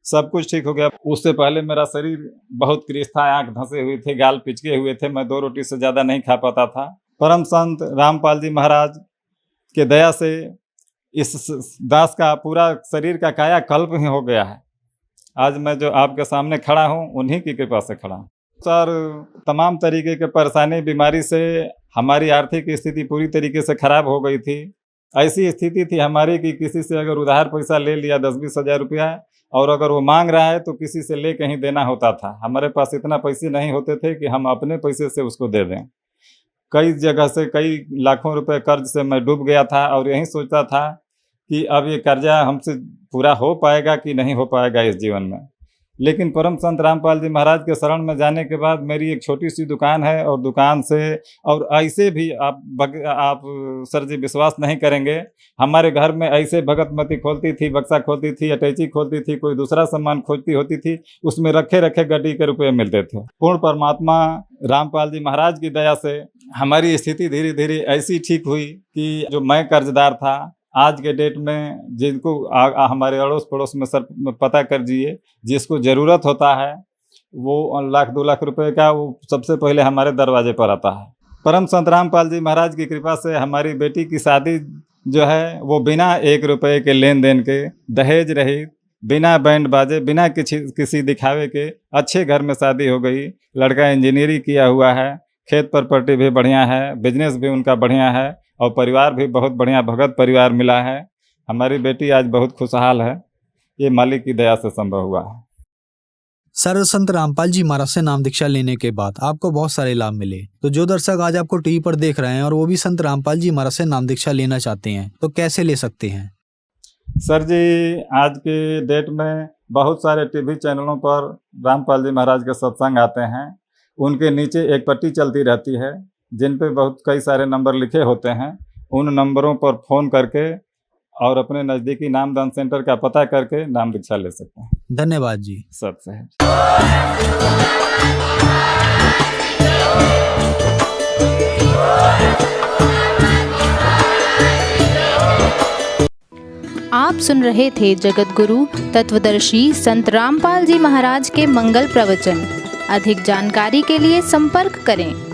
सब कुछ ठीक हो गया। उससे पहले मेरा शरीर बहुत क्रीस था, आँख धंसे हुए थे, गाल पिचके हुए थे, मैं 2 रोटी से ज़्यादा नहीं खा पाता था। परम संत रामपाल जी महाराज के दया से इस दास का पूरा शरीर का कायाकल्प ही हो गया है। आज मैं जो आपके सामने खड़ा हूँ उन्हीं की कृपा से खड़ा हूँ। सर तमाम तरीके के परेशानी बीमारी से हमारी आर्थिक स्थिति पूरी तरीके से ख़राब हो गई थी। ऐसी स्थिति थी हमारी कि किसी से अगर उधार पैसा ले लिया 10-20 हज़ार रुपया और अगर वो मांग रहा है तो किसी से ले कहीं देना होता था। हमारे पास इतना पैसे नहीं होते थे कि हम अपने पैसे से उसको दे दें। कई जगह से कई लाखों रुपए कर्ज से मैं डूब गया था और यही सोचता था कि अब ये कर्जा हमसे पूरा हो पाएगा कि नहीं हो पाएगा इस जीवन में। लेकिन परम संत रामपाल जी महाराज के शरण में जाने के बाद मेरी एक छोटी सी दुकान है और दुकान से और ऐसे भी आप सर जी विश्वास नहीं करेंगे, हमारे घर में ऐसे भगतमती खोलती थी, बक्सा खोलती थी, अटैची खोलती थी, कोई दूसरा सामान खोजती होती थी, उसमें रखे रखे गड्डी के रुपये मिलते थे। पूर्ण परमात्मा रामपाल जी महाराज की दया से हमारी स्थिति धीरे धीरे ऐसी ठीक हुई कि जो मैं कर्जदार था, आज के डेट में जिनको हमारे अड़ोस पड़ोस में सर पता कर दीजिए, जिसको ज़रूरत होता है वो 1 लाख 2 लाख रुपए का वो सबसे पहले हमारे दरवाजे पर आता है। परम संत रामपाल जी महाराज की कृपा से हमारी बेटी की शादी जो है वो बिना 1 रुपये के लेन देन के, दहेज रहित, बिना बैंड बाजे, बिना किसी दिखावे के अच्छे घर में शादी हो गई। लड़का इंजीनियरिंग किया हुआ है, खेत प्रॉपर्टी भी बढ़िया है, बिजनेस भी उनका बढ़िया है और परिवार भी बहुत बढ़िया भगत परिवार मिला है। हमारी बेटी आज बहुत खुशहाल है, ये मालिक की दया से संभव हुआ है।
सर संत रामपाल जी महाराज से नाम दीक्षा लेने के बाद आपको बहुत सारे लाभ मिले, तो जो दर्शक आज आपको टीवी पर देख रहे हैं और वो भी संत रामपाल जी महाराज से नाम दीक्षा लेना चाहते हैं तो कैसे ले सकते हैं?
सर जी आज के डेट में बहुत सारे टीवी चैनलों पर रामपाल जी महाराज के सत्संग आते हैं, उनके नीचे एक पट्टी चलती रहती है जिन पे बहुत कई सारे नंबर लिखे होते हैं। उन नंबरों पर फ़ोन करके और अपने नज़दीकी नामदान सेंटर का पता करके नाम दीक्षा ले सकते हैं।
धन्यवाद जी।
सब सही।
आप सुन रहे थे जगत गुरु तत्वदर्शी संत रामपाल जी महाराज के मंगल प्रवचन। अधिक जानकारी के लिए संपर्क करें